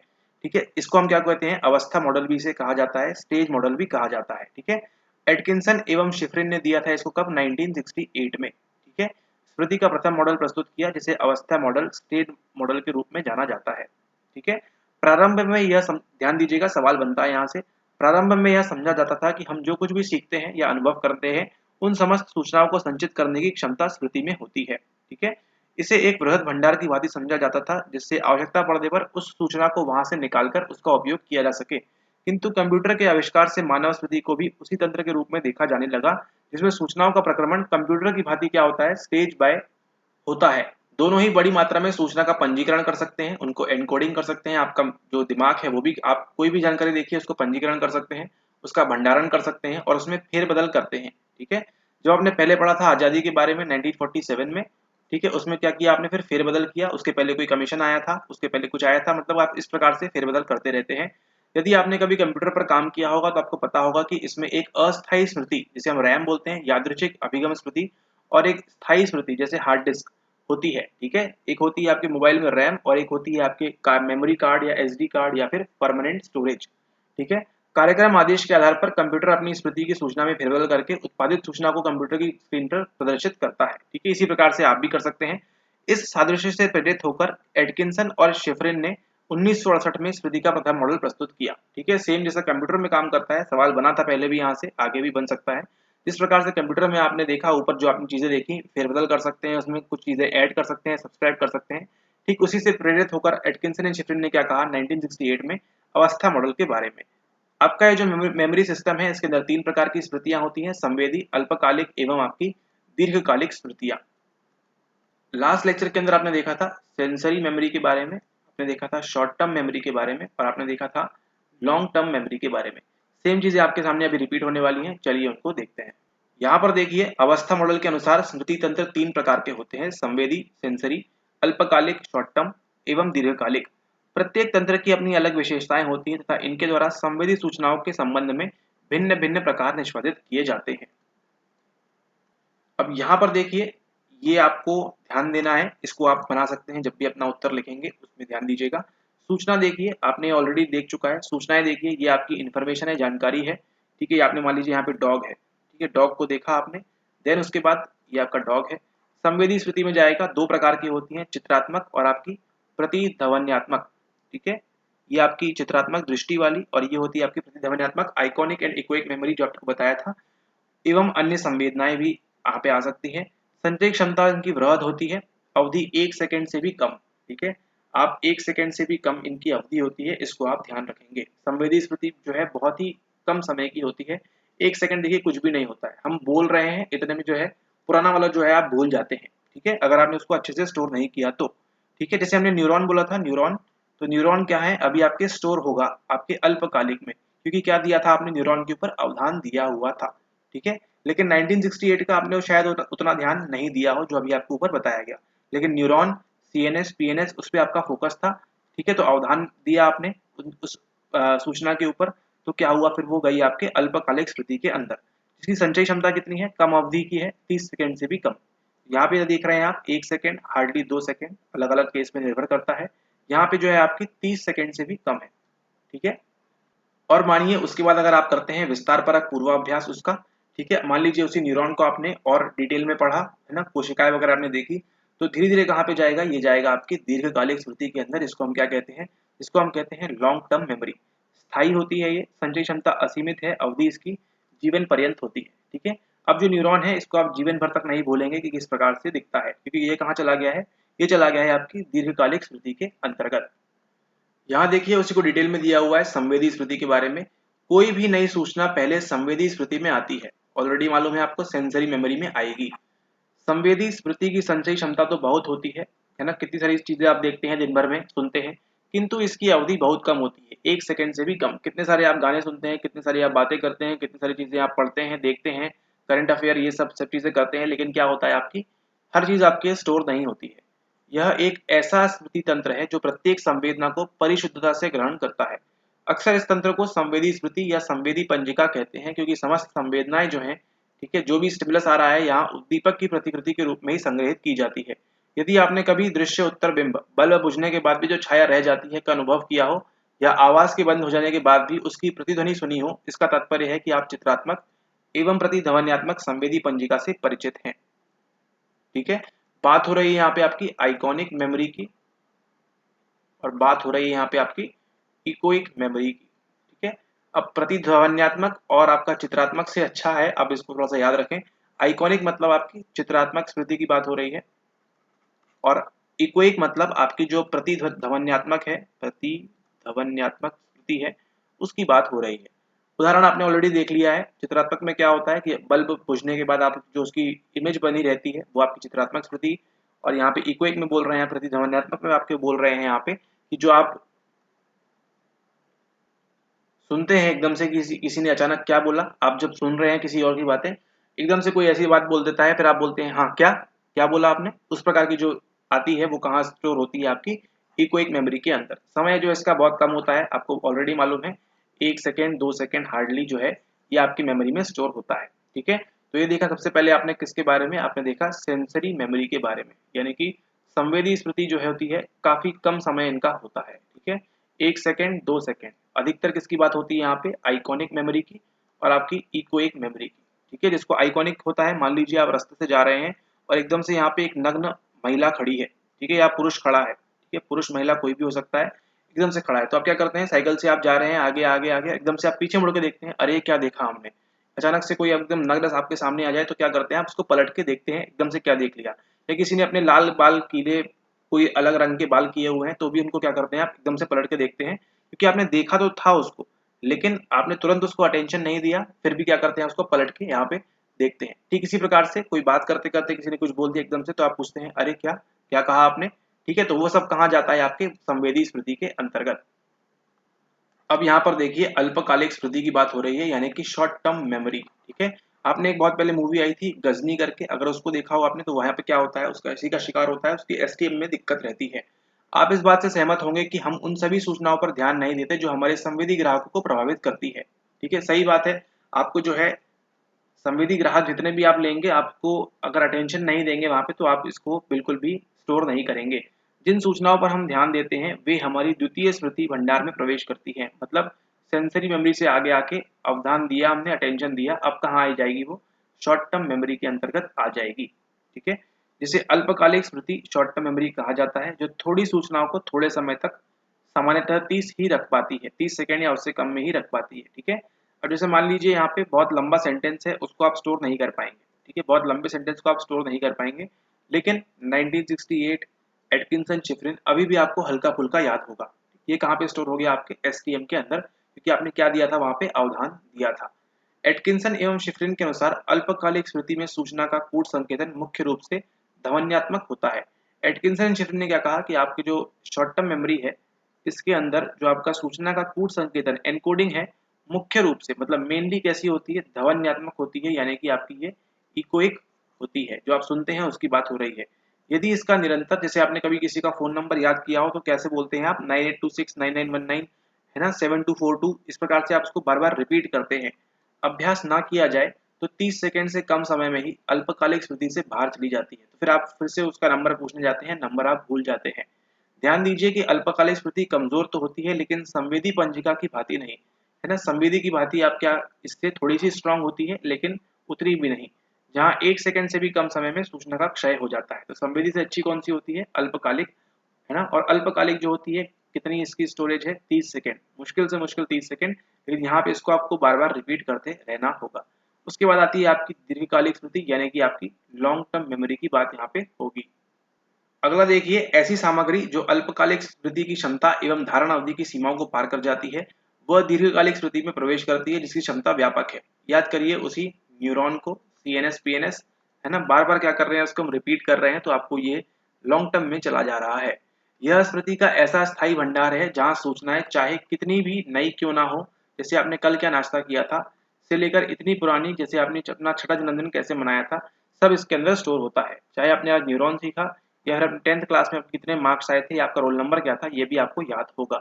ठीक है, इसको हम क्या कहते हैं, अवस्था मॉडल भी इसे कहा जाता है, स्टेज मॉडल भी कहा जाता है। ठीक है, एटकिंसन एवं शिफ्रिन ने दिया था इसको कब, 1968 में। ठीक है, स्मृति का प्रथम मॉडल प्रस्तुत किया जिसे अवस्था मॉडल, स्टेज मॉडल के रूप में जाना जाता है। ठीक है, प्रारंभ में यह ध्यान दीजिएगा, सवाल बनता है यहाँ से। प्रारंभ में यह समझा जाता था कि हम जो कुछ भी सीखते हैं या अनुभव करते हैं उन समस्त सूचनाओं को संचित करने की क्षमता स्मृति में होती है। ठीक है, इसे एक बृहद भंडार की भांति समझा जाता था जिससे आवश्यकता पड़ने पर उस सूचना को वहां से निकालकर उसका उपयोग किया जा सके। किंतु कंप्यूटर के आविष्कार से मानव स्मृति को भी उसी तंत्र के रूप में देखा जाने लगा जिसमें सूचनाओं का प्रक्रमण कंप्यूटर की भांति क्या होता है, स्टेज बाय होता है। दोनों ही बड़ी मात्रा में सूचना का पंजीकरण कर सकते हैं, उनको एनकोडिंग कर सकते हैं। आपका जो दिमाग है वो भी, आप कोई भी जानकारी देखिए उसको पंजीकरण कर सकते हैं, उसका भंडारण कर सकते हैं और उसमें फेरबदल करते हैं। ठीक है, जो आपने पहले पढ़ा था आजादी के बारे में 1947 में, ठीक है, उसमें क्या किया आपने, फिर फेरबदल किया। उसके पहले कोई कमीशन आया था, उसके पहले कुछ आया था, मतलब आप इस प्रकार से फेरबदल करते रहते हैं। यदि आपने कभी कंप्यूटर पर काम किया होगा तो आपको पता होगा कि इसमें एक अस्थायी स्मृति जिसे हम रैम बोलते हैं, यादृच्छिक अभिगम स्मृति, और एक स्थायी स्मृति जैसे हार्ड डिस्क होती है। ठीक है, एक होती है आपके मोबाइल में रैम और एक होती है आपके मेमोरी कार्ड या एसडी कार्ड या फिर परमानेंट स्टोरेज। ठीक है, कार्यक्रम आदेश के आधार पर कंप्यूटर अपनी स्मृति की सूचना में फेरबदल करके उत्पादित सूचना को कंप्यूटर की स्क्रीन पर प्रदर्शित करता है। ठीक है, इसी प्रकार से आप भी कर सकते हैं। इस सादृश्य से प्रेरित होकर एटकिंसन और शेफरिन ने 1968 में स्मृति का प्रथम मॉडल प्रस्तुत किया। ठीक है, सेम जैसा कंप्यूटर में काम करता है, सवाल बना था पहले भी, यहाँ से आगे भी बन सकता है। जिस प्रकार से कंप्यूटर में आपने देखा ऊपर जो आपने चीजें देखी फेरबदल कर सकते हैं, उसमें कुछ चीजें ऐड कर सकते हैं, सब्सक्राइब कर सकते हैं। ठीक उसी से प्रेरित होकर एटकिंसन एंड शेफरिन ने क्या कहा 1968 में अवस्था मॉडल के बारे में। आपका ये जो मेमोरी सिस्टम है इसके अंदर 3 प्रकार की स्मृतियां होती हैं, संवेदी, अल्पकालिक एवं आपकी दीर्घकालिक स्मृतियां। लास्ट लेक्चर के अंदर आपने देखा था सेंसरी मेमोरी के बारे में, आपने देखा था शॉर्ट टर्म मेमोरी के बारे में, और आपने देखा था लॉन्ग टर्म मेमोरी के बारे में। सेम चीजें आपके सामने अभी रिपीट होने वाली हैं, चलिए उनको देखते हैं। यहाँ पर देखिए अवस्था मॉडल के अनुसार स्मृति तंत्र 3 प्रकार के होते हैं, संवेदी, सेंसरी, अल्पकालिक शॉर्ट टर्म एवं दीर्घकालिक। प्रत्येक तंत्र की अपनी अलग विशेषताएं होती हैं तथा इनके द्वारा संवेदी सूचनाओं के संबंध में भिन्न भिन्न प्रकार निष्पादित किए जाते हैं। अब यहाँ पर देखिए ये आपको ध्यान देना है, इसको आप बना सकते हैं जब भी अपना उत्तर लिखेंगे उसमें ध्यान दीजिएगा। सूचना देखिए आपने ऑलरेडी देख चुका है, सूचनाएं देखिए ये आपकी इन्फॉर्मेशन है, जानकारी है। ठीक है, आपने मान लीजिए यहाँ पे डॉग है, ठीक है, डॉग को देखा आपने, देन उसके बाद ये आपका डॉग है। संवेदी स्मृति में जाएगा, 2 प्रकार की होती हैं, चित्रात्मक और आपकी प्रतिध्वन्यात्मक। ठीक है, ये आपकी चित्रात्मक दृष्टि वाली और ये होती है आपकी प्रतिध्वन्यात्मक आइकॉनिक एंड इकोइक मेमोरी जो आपको बताया था, एवं अन्य संवेदनाएं भी यहाँ पे आ सकती हैं। संचय क्षमता इनकी वृहद होती है, अवधि 1 सेकंड से भी कम। ठीक है, आप 1 सेकंड से भी कम इनकी अवधि होती है, इसको आप ध्यान रखेंगे। संवेदी स्मृति जो है बहुत ही कम समय की होती है, 1 सेकंड देखिए कुछ भी नहीं होता है, हम बोल रहे हैं इतने में जो है पुराना वाला जो है आप भूल जाते हैं। ठीक है, अगर आपने उसको अच्छे से स्टोर नहीं किया तो। ठीक है, जैसे हमने न्यूरॉन बोला था, न्यूरॉन, तो न्यूरॉन क्या है अभी आपके स्टोर होगा आपके अल्पकालिक में, क्योंकि क्या दिया था आपने न्यूरॉन के ऊपर अवधान दिया हुआ था। ठीक है, लेकिन 1968 का आपने शायद उतना ध्यान नहीं दिया हो जो अभी आपको ऊपर बताया गया, लेकिन न्यूरॉन, सीएनएस, पीएनएस उस पर आपका फोकस था। ठीक है, तो अवधान दिया आपने उस सूचना के ऊपर, तो क्या हुआ फिर वो गई आपके अल्पकालिक स्मृति के अंदर, जिसकी संचय क्षमता कितनी है, कम अवधि की है, 30 सेकंड से भी कम। यहाँ पे देख रहे हैं आप 1 सेकंड, हार्डली 2 सेकंड, अलग अलग केस में निर्भर करता है। यहाँ पे जो है आपकी 30 सेकंड से भी कम है। ठीक है, और मानिए उसके बाद अगर आप करते हैं विस्तार परक पूर्वाभ्यास उसका, ठीक है, मान लीजिए उसी न्यूरॉन को आपने और डिटेल में पढ़ा है ना, कोशिकाएं वगैरह आपने देखी, तो धीरे धीरे कहाँ पे जाएगा, ये जाएगा आपकी दीर्घकालिक स्मृति के अंदर। इसको हम क्या कहते हैं, इसको हम कहते हैं लॉन्ग टर्म मेमोरी। स्थायी होती है ये, संचय क्षमता असीमित है, अवधि इसकी जीवन पर्यंत होती है। ठीक है, अब जो न्यूरॉन है इसको आप जीवन भर तक नहीं भूलेंगे कि किस प्रकार से दिखता है, क्योंकि ये कहाँ चला गया है, ये चला गया है आपकी दीर्घकालिक स्मृति के अंतर्गत। यहाँ देखिए उसी को डिटेल में दिया हुआ है संवेदी स्मृति के बारे में। कोई भी नई सूचना पहले संवेदी स्मृति में आती है, ऑलरेडी मालूम है आपको सेंसरी मेमोरी में आएगी। संवेदी स्मृति की संचयी क्षमता तो बहुत होती है ना, कितनी सारी चीजें आप देखते हैं दिन भर में, सुनते हैं, किंतु इसकी अवधि बहुत कम होती है, 1 सेकंड से भी कम। कितने सारे आप गाने सुनते हैं, कितनी सारी आप बातें करते हैं, कितनी सारी चीजें आप पढ़ते हैं, देखते हैं, करंट अफेयर, ये सब सब चीजें करते हैं, लेकिन क्या होता है आपकी हर चीज आपके स्टोर नहीं होती है। यह एक ऐसा स्मृति तंत्र है जो प्रत्येक संवेदना को परिशुद्धता से ग्रहण करता है। अक्सर इस तंत्र को संवेदी स्मृति या संवेदी पंजिका कहते हैं, क्योंकि समस्त संवेदनाएं जो हैं, ठीक है, जो भी स्टिमुलस आ रहा है यहाँ उद्दीपक की प्रतिकृति के रूप में ही संग्रहित की जाती है। यदि आपने कभी दृश्य उत्तर बिंब बल्ब बुझने के बाद भी जो छाया रह जाती है का अनुभव किया हो, या आवाज के बंद हो जाने के बाद भी उसकी प्रतिध्वनि सुनी हो, इसका तात्पर्य है कि आप चित्रात्मक एवं प्रतिध्वन्यात्मक संवेदी पंजिका से परिचित हैं। ठीक है, बात हो रही है यहाँ पे आपकी आइकॉनिक मेमोरी की, और बात हो रही है यहाँ पे आपकी इकोइक मेमोरी की। ठीक है, अब प्रतिध्वन्यात्मक और आपका चित्रात्मक से अच्छा है, अब इसको थोड़ा सा याद रखें। आइकॉनिक मतलब आपकी चित्रात्मक स्मृति की बात हो रही है, और इकोइक मतलब आपकी जो प्रतिध्वन्यात्मक है, प्रतिध्वन्यात्मक स्मृति है, उसकी बात हो रही है। उदाहरण आपने ऑलरेडी देख लिया है, चित्रात्मक में क्या होता है कि बल्ब बुझने के बाद आप जो उसकी इमेज बनी रहती है वो आपकी चित्रात्मक स्मृति, और यहाँ पे इकोइक में बोल रहे हैं, प्रतिध्वन्यात्मक में आपके बोल रहे हैं यहाँ पे कि जो आप सुनते हैं एकदम से किसी ने अचानक क्या बोला, आप जब सुन रहे हैं किसी और की बातें, एकदम से कोई ऐसी बात बोल देता है, फिर आप बोलते हैं हाँ क्या क्या बोला आपने, उस प्रकार की जो आती है वो कहाँ स्टोर होती है, आपकी इकोइक मेमोरी के अंदर। समय जो इसका बहुत कम होता है, आपको ऑलरेडी मालूम है 1 सेकेंड 2 सेकेंड हार्डली जो है ये आपकी मेमोरी में स्टोर होता है। ठीक है, तो ये देखा सबसे पहले आपने किसके बारे में, आपने देखा सेंसरी मेमोरी के बारे में, यानी कि संवेदी स्मृति जो होती है काफी कम समय इनका होता है। ठीक है, 1 सेकेंड 2 सेकेंड। अधिकतर किसकी बात होती है यहाँ पे, आइकॉनिक मेमोरी की और आपकी इकोइक मेमोरी की। ठीक है, जिसको आइकॉनिक होता है, मान लीजिए आप रास्ते से जा रहे हैं और एकदम से यहाँ पे एक नग्न महिला खड़ी है, ठीक है, या पुरुष खड़ा है, ठीक है, पुरुष महिला कोई भी हो सकता है, एकदम से खड़ा है, तो आप क्या करते हैं, साइकिल से आप जा रहे हैं आगे आगे आगे, एकदम से आप पीछे मुड़ के देखते हैं, अरे क्या देखा हमने। अचानक से कोई एकदम नग्न आपके सामने आ जाए तो क्या करते हैं, आप उसको पलट के देखते हैं एकदम से क्या देख लिया। या किसी ने अपने लाल बाल कीले, कोई अलग रंग के बाल किए हुए हैं, तो भी उनको क्या करते हैं, आप एकदम से पलट के देखते हैं, क्योंकि आपने देखा तो था उसको, लेकिन आपने तुरंत उसको अटेंशन नहीं दिया, फिर भी क्या करते हैं, उसको पलट के यहाँ पे देखते हैं। ठीक इसी प्रकार से कोई बात करते करते किसी ने कुछ बोल दिया एकदम से, तो आप पूछते हैं अरे क्या क्या कहा आपने। ठीक है, तो वो सब कहाँ जाता है, आपके संवेदी स्मृति के अंतर्गत। अब यहाँ पर देखिए अल्पकालिक स्मृति की बात हो रही है, यानी कि शॉर्ट टर्म मेमोरी। ठीक है, आपने एक बहुत पहले मूवी आई थी गजनी करके, अगर उसको देखा हो आपने, तो वहां पे क्या होता है, उसका इसी का शिकार होता है, उसकी एसटीएम में दिक्कत रहती है। आप इस बात से सहमत होंगे कि हम उन सभी सूचनाओं पर ध्यान नहीं देते जो हमारे संवेदी ग्राहकों को प्रभावित करती है। ठीक है, सही बात है, आपको जो है संवेदी ग्राहक जितने भी आप लेंगे, आपको अगर अटेंशन नहीं देंगे वहां पे, तो आप इसको बिल्कुल भी स्टोर नहीं करेंगे। जिन सूचनाओं पर हम ध्यान देते हैं वे हमारी द्वितीय स्मृति भंडार में प्रवेश करती हैं, मतलब सेंसरी मेमोरी से आगे आके अवधान दिया हमने, अटेंशन दिया, अब कहाँ आ जाएगी, वो शॉर्ट टर्म मेमोरी के अंतर्गत आ जाएगी। ठीक है, जिसे अल्पकालिक स्मृति शॉर्ट टर्म मेमोरी कहा जाता है, जो थोड़ी सूचनाओं को थोड़े समय तक, सामान्यतः 30 ही रख पाती है, 30 सेकेंड या उससे कम में ही रख पाती है। ठीक है, अब जैसे मान लीजिए यहाँ पे बहुत लंबा सेंटेंस है, उसको आप स्टोर नहीं कर पाएंगे। ठीक है, बहुत लंबे सेंटेंस को आप स्टोर नहीं कर पाएंगे, लेकिन 1968 एटकिंसन शिफ्रिन अभी भी आपको हल्का फुल्का याद होगा। ये कहाँ पे स्टोर हो गया, आपके एसटीएम के अंदर, क्योंकि आपने क्या दिया था वहां पे, अवधान दिया था। एटकिंसन एवं शिफ्रिन के अनुसार अल्पकालिक स्मृति में सूचना का कूट संकेतन मुख्य रूप से ध्वन्यात्मक होता है। एटकिंसन शिफ्रिन ने क्या कहा कि आपकी जो शॉर्ट टर्म मेमोरी है, इसके अंदर जो आपका सूचना का कूट संकेतन एनकोडिंग है, मुख्य रूप से मतलब मेनली कैसी होती है, ध्वन्यात्मक होती है, यानी कि आपकी ये इकोइक होती है, जो आप सुनते हैं उसकी बात हो रही है। यदि इसका निरंतर, जैसे आपने कभी किसी का फोन नंबर याद किया हो तो कैसे बोलते हैं आप, 98269919, है ना, 7242, इस प्रकार से आप उसको बार बार रिपीट करते हैं, अभ्यास ना किया जाए तो 30 सेकंड से कम समय में ही अल्पकालिक स्मृति से बाहर चली जाती है। तो फिर आप फिर से उसका नंबर पूछने जाते हैं, नंबर आप भूल जाते हैं। ध्यान दीजिए कि अल्पकालिक स्मृति कमजोर तो होती है, लेकिन संवेदी पंजिका की भांति नहीं, है ना, संवेदी की भांति आप क्या, इससे थोड़ी सी स्ट्रांग होती है, लेकिन उतनी भी नहीं, जहाँ 1 सेकंड से भी कम समय में सूचना का क्षय हो जाता है। तो संवेदी से अच्छी कौन सी होती है, अल्पकालिक, है ना। और अल्पकालिक जो होती है, कितनी इसकी स्टोरेज है, 30 सेकंड, मुश्किल से मुश्किल 30 सेकंड, लेकिन यहाँ पे इसको आपको बार बार रिपीट करते रहना होगा। उसके बाद आती है आपकी दीर्घकालिक स्मृति, यानी कि आपकी लॉन्ग टर्म मेमोरी की बात यहाँ पे होगी। अगला देखिए, ऐसी सामग्री जो अल्पकालिक स्मृति की क्षमता एवं धारण अवधि की सीमाओं को पार कर जाती है, वह दीर्घकालिक स्मृति में प्रवेश करती है, जिसकी क्षमता व्यापक है। याद करिए उसी न्यूरॉन को, सीएनएस पीएनएस, है ना, बार बार क्या कर रहे हैं, उसको हम रिपीट कर रहे हैं, तो आपको ये लॉन्ग टर्म में चला जा रहा है। यह स्मृति का ऐसा स्थायी भंडार है जहाँ सूचनाएं चाहे कितनी भी नई क्यों ना हो, जैसे आपने कल क्या नाश्ता किया था से लेकर इतनी पुरानी जैसे आपने अपना छठा जन्मदिन कैसे मनाया था, सब इसके अंदर स्टोर होता है। चाहे आपने आज न्यूरॉन सीखा या हर 10th क्लास में कितने मार्क्स आए थे या आपका रोल नंबर क्या था, ये भी आपको याद होगा।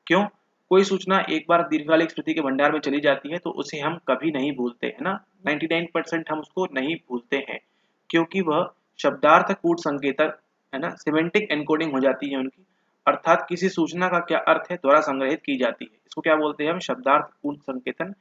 क्यों, कोई सूचना एक बार दीर्घकालिक स्मृति के भंडार में चली जाती है तो उसे हम कभी नहीं भूलते, है ना, 99% हम उसको नहीं भूलते हैं, क्योंकि वह शब्दार्थ कूट संकेतन, है ना, सिमेंटिक एनकोडिंग हो जाती है उनकी, अर्थात किसी सूचना का क्या अर्थ है द्वारा संग्रहित की जाती है। इसको क्या बोलते हैं हम, शब्दार्थ कूट संकेतन,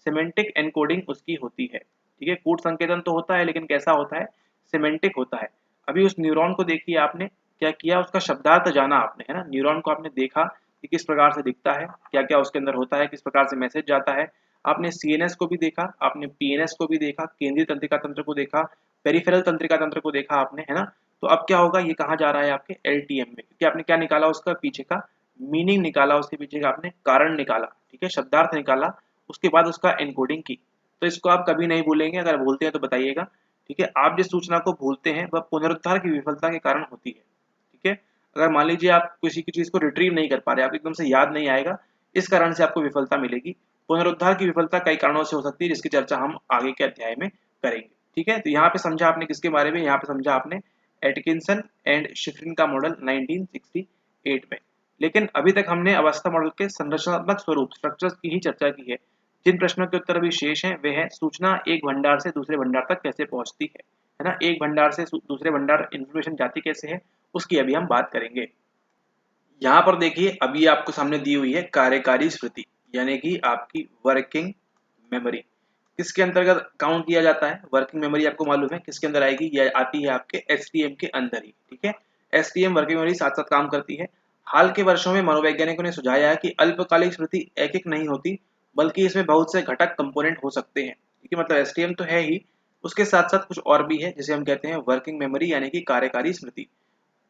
सिमेंटिक एनकोडिंग उसकी होती है। ठीक है, कूट संकेतन तो होता है, लेकिन कैसा होता है, सिमेंटिक होता है। अभी उस न्यूरॉन को देखिए, आपने क्या किया, उसका शब्दार्थ जाना आपने, है ना, न्यूरॉन को आपने देखा कि किस प्रकार से दिखता है, क्या क्या उसके अंदर होता है, किस प्रकार से मैसेज जाता है। आपने सीएनएस को भी देखा, आपने पीएनएस को भी देखा, केंद्रीय तंत्रिका तंत्र को देखा, पेरिफेरल तंत्रिका तंत्र को देखा आपने, है ना। तो अब क्या होगा, ये कहाँ जा रहा है, आपके एलटीएम में, क्योंकि आपने क्या निकाला, उसका पीछे का मीनिंग निकाला, उसके पीछे का आपने कारण निकाला, ठीक है, शब्दार्थ निकाला, उसके बाद उसका एनकोडिंग की। तो इसको आप कभी नहीं भूलेंगे, अगर भूलते हैं तो बताइएगा। ठीक है, आप जिस सूचना को भूलते हैं वह पुनरुद्धार की विफलता के कारण होती है। ठीक है, अगर मान लीजिए आप किसी की चीज को रिट्रीव नहीं कर पा रहे, आपको एकदम से याद नहीं आएगा, इस कारण से आपको विफलता मिलेगी। पुनरुद्धार की विफलता कई कारणों से हो सकती है, जिसकी चर्चा हम आगे के अध्याय में करेंगे। ठीक है, तो यहाँ पे समझा आपने किसके बारे में, यहाँ पे समझा आपने एटकिंसन एंड शिफ्रिन का मॉडल 1968 8 में। लेकिन अभी तक हमने अवस्था मॉडल के संरचनात्मक स्वरूप स्ट्रक्चर्स की ही चर्चा की है। जिन प्रश्नों के उत्तर अभी शेष हैं वे हैं सूचना एक भंडार से दूसरे भंडार तक कैसे पहुंचती है ना, एक भंडार से दूसरे भंडार इंफॉर्मेशन जाती कैसे है, उसकी अभी हम बात करेंगे। यहाँ पर देखिए अभी आपको सामने दी हुई है कार्यकारी स्मृति यानी कि आपकी वर्किंग मेमोरी। किसके अंतर्गत काउंट किया जाता है वर्किंग मेमोरी, आपको मालूम है किसके अंदर आएगी, ये आती है आपके एसटीएम के अंदर ही। ठीक है, एसटीएम वर्किंग मेमोरी साथ साथ काम करती है। हाल के वर्षों में मनोवैज्ञानिकों ने सुझाया है कि अल्पकालिक स्मृति एक एक नहीं होती बल्कि इसमें बहुत से घटक कंपोनेंट हो सकते हैं। ठीक है, मतलब एसटीएम तो है ही, उसके साथ साथ कुछ और भी है जिसे हम कहते हैं वर्किंग मेमोरी यानी कि कार्यकारी स्मृति।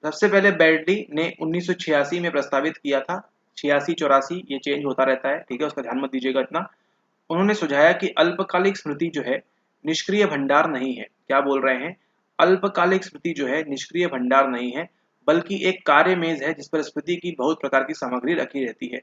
सबसे पहले बेडली ने 1986 में प्रस्तावित किया था, 86-84 ये चेंज होता रहता है, ठीक है, उसका ध्यान मत दीजिएगा इतना। उन्होंने सुझाया कि अल्पकालिक स्मृति जो है निष्क्रिय भंडार नहीं है। क्या बोल रहे हैं, अल्पकालिक स्मृति जो है निष्क्रिय भंडार नहीं है बल्कि एक कार्य मेज है जिस पर स्मृति की बहुत प्रकार की सामग्री रखी रहती है।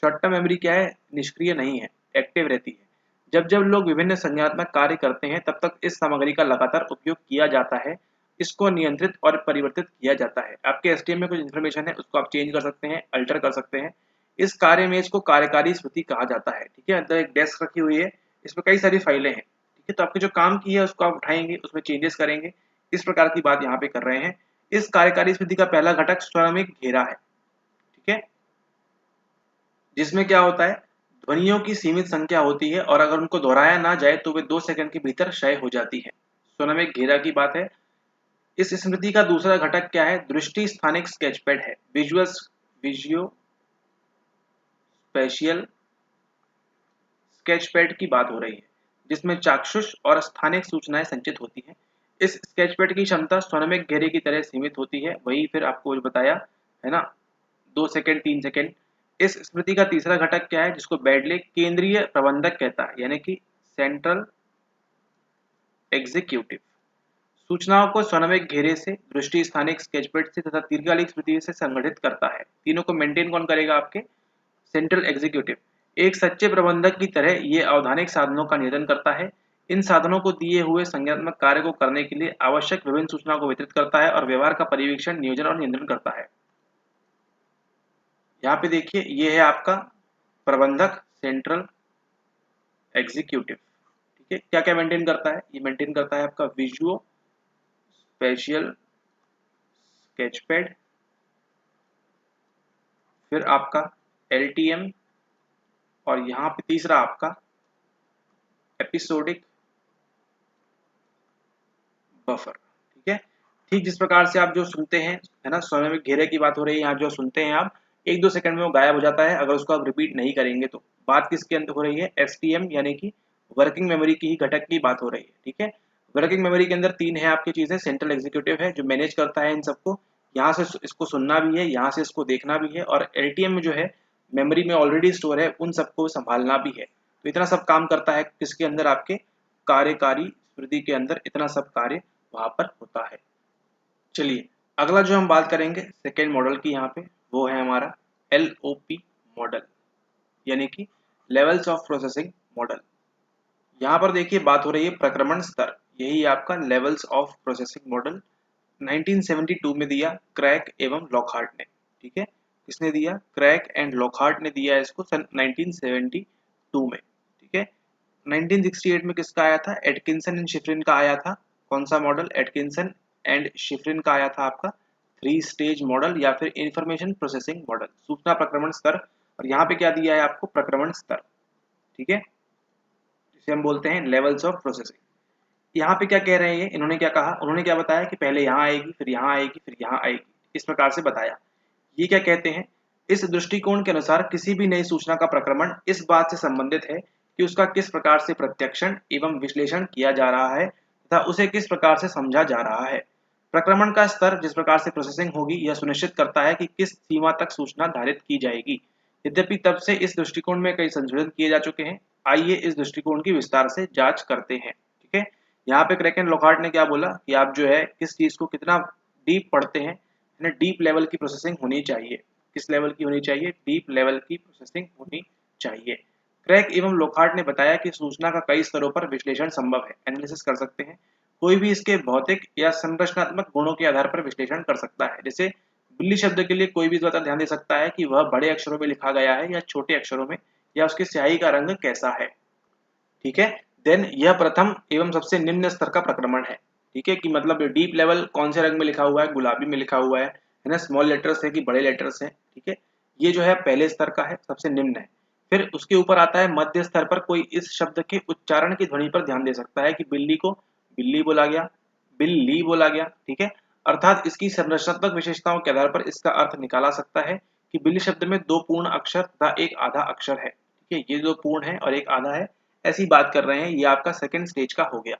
शॉर्ट टर्म मेमोरी क्या है, निष्क्रिय नहीं है, एक्टिव रहती है। जब जब लोग विभिन्न संज्ञानात्मक कार्य करते हैं तब तक इस सामग्री का लगातार उपयोग किया जाता है, इसको नियंत्रित और परिवर्तित किया जाता है। आपके एसटीएम में कुछ इन्फॉर्मेशन है उसको आप चेंज कर सकते हैं, अल्टर कर सकते हैं। इस कार्य में इसको कार्यकारी स्मृति कहा जाता है। ठीक है, अंदर एक डेस्क रखी हुई है, इसमें कई सारी फाइलें हैं। ठीक है, तो आपके जो काम की है उसको आप उठाएंगे, उसमें चेंजेस करेंगे, इस प्रकार की बात यहाँ पे कर रहे हैं। इस कार्यकारी स्मृति का पहला घटक स्वरमिक घेरा है। ठीक है, जिसमें क्या होता है, ध्वनियों की सीमित संख्या होती है और अगर उनको दोहराया ना जाए तो वे 2 सेकंड के भीतर क्षय हो जाती है। स्वरमिक घेरा की बात है। इस स्मृति का दूसरा घटक क्या है, दृष्टि स्थानिक स्केचपैड है, विजुओ स्पेशियल स्केचपैड की बात हो रही है जिसमें चाक्षुष और स्थानिक सूचनाएं संचित होती हैं। इस स्केचपैड की क्षमता स्वरमिक घेरे की तरह सीमित होती है, वही फिर आपको जो बताया है ना, 2 सेकंड 3 सेकंड। इस स्मृति का तीसरा घटक क्या है जिसको बेडले केंद्रीय प्रबंधक कहता है यानी कि सेंट्रल एग्जीक्यूटिव। सूचनाओं को स्वरमिक घेरे से, दृष्टि स्थानिक स्केचपैड से तथा दीर्घकालिक स्मृति से संगठित करता है। तीनों को मेंटेन कौन करेगा, आपके सेंट्रल एग्जीक्यूटिव। एक सच्चे प्रबंधक की तरह ये अवधानिक साधनों का नियंत्रण करता है। इन साधनों को दिए हुए संज्ञानात्मक कार्य को करने के लिए आवश्यक विभिन्न सूचनाओं को वितरित करता है और व्यवहार का परिवीक्षण, नियोजन और नियंत्रण करता है। यहाँ पे देखिए ये है आपका प्रबंधक, सेंट्रल एग्जीक्यूटिव। ठीक है, क्या क्या मेंटेन करता है, ये मेंटेन करता है आपका विजुओ स्पेशियल स्केचपैड, फिर आपका एलटीएम, और यहाँ पे तीसरा आपका एपिसोडिक बफर। ठीक है, ठीक जिस प्रकार से आप जो सुनते हैं है ना, स्वरमिक घेरे की बात हो रही है, यहाँ जो सुनते हैं आप 1-2 सेकंड में वो गायब हो जाता है अगर उसको आप रिपीट नहीं करेंगे तो। बात किसके अंदर हो रही है, एसटीएम यानी कि वर्किंग मेमोरी की ही घटक की बात हो रही है। ठीक है, वर्किंग मेमोरी के अंदर 3 है आपकी चीजें, सेंट्रल एग्जीक्यूटिव है जो मैनेज करता है इन सबको, यहाँ से इसको सुनना भी है, यहाँ से इसको देखना भी है, और एलटीएम में जो है मेमोरी में ऑलरेडी स्टोर है उन सबको संभालना भी है। तो इतना सब काम करता है किसके अंदर, आपके कार्यकारी स्मृति के अंदर इतना सब कार्य वहां पर होता है। चलिए अगला जो हम बात करेंगे सेकेंड मॉडल की, यहाँ पे वो है हमारा LOP मॉडल यानी कि लेवल्स ऑफ प्रोसेसिंग मॉडल। यहाँ पर देखिए बात हो रही है प्रक्रमण स्तर, यही आपका लेवल्स ऑफ प्रोसेसिंग मॉडल 1972 में दिया क्रैक एवं लॉकहार्ट ने। ठीक है, किसने दिया, क्रैक एंड लॉकहार्ट ने दिया इसको सन 1972 में। ठीक है, 1968 में किसका आया था, एटकिंसन एंड शिफ्रिन का आया था। कौन सा मॉडल, एटकिंसन एंड शिफ्रिन का आया था आपका 3 स्टेज मॉडल या फिर इंफॉर्मेशन प्रोसेसिंग मॉडल, सूचना प्रक्रमण स्तर। और यहाँ पे क्या दिया है आपको, प्रक्रमण स्तर। ठीक है, जिसे हम बोलते हैं लेवल्स ऑफ प्रोसेसिंग। यहाँ पे क्या कह रहे हैं, इन्होंने क्या कहा, उन्होंने क्या बताया कि पहले यहाँ आएगी, फिर यहाँ आएगी, फिर यहाँ आएगी, इस प्रकार से बताया। ये क्या कहते हैं, इस दृष्टिकोण के अनुसार किसी भी नई सूचना का प्रक्रमण इस बात से संबंधित है कि उसका किस प्रकार से प्रत्यक्षण एवं विश्लेषण किया जा रहा है तथा उसे किस प्रकार से समझा जा रहा है। प्रक्रमण का स्तर जिस प्रकार से प्रोसेसिंग होगी यह सुनिश्चित करता है कि किस सीमा तक सूचना धारित की जाएगी। यद्यपि तब से इस दृष्टिकोण में कई संशोधन किए जा चुके हैं, आइए इस दृष्टिकोण की विस्तार से जांच करते हैं। ठीक है, यहाँ पे क्रैक एंड लॉकहार्ट ने क्या बोला कि आप जो है किस चीज को कितना डीप पढ़ते हैं, डीप लेवल की प्रोसेसिंग होनी चाहिए। किस लेवल की होनी चाहिए, डीप लेवल की प्रोसेसिंग होनी चाहिए। क्रैक एवं लॉकहार्ट ने बताया कि सूचना का कई स्तरों पर विश्लेषण संभव है, एनालिसिस कर सकते हैं। कोई भी इसके भौतिक या संरचनात्मक गुणों के आधार पर विश्लेषण कर सकता है। जैसे बिल्ली शब्द के लिए कोई भी ज्यादा ध्यान दे सकता है कि वह बड़े अक्षरों में लिखा गया है या छोटे अक्षरों में, या उसकी स्याही का रंग कैसा है। ठीक है, देन यह प्रथम एवं सबसे निम्न स्तर का प्रक्रमण है। ठीक है, कि मतलब डीप लेवल कौन से रंग में लिखा हुआ है, गुलाबी में लिखा हुआ है ना, स्मॉल लेटर्स है कि बड़े लेटर्स है। ठीक है, ये जो है पहले स्तर का है, सबसे निम्न है। फिर उसके ऊपर आता है मध्य स्तर पर कोई इस शब्द के उच्चारण की ध्वनि पर ध्यान दे सकता है कि बिल्ली को बिल्ली बोला गया, बिल्ली बोला गया। ठीक है, अर्थात इसकी संरचनात्मक विशेषताओं के आधार पर इसका अर्थ निकाला सकता है कि बिल्ली शब्द में दो पूर्ण अक्षर तथा एक आधा अक्षर है। ठीक है, ये दो पूर्ण है और एक आधा है, ऐसी बात कर रहे हैं। ये आपका सेकंड स्टेज का हो गया।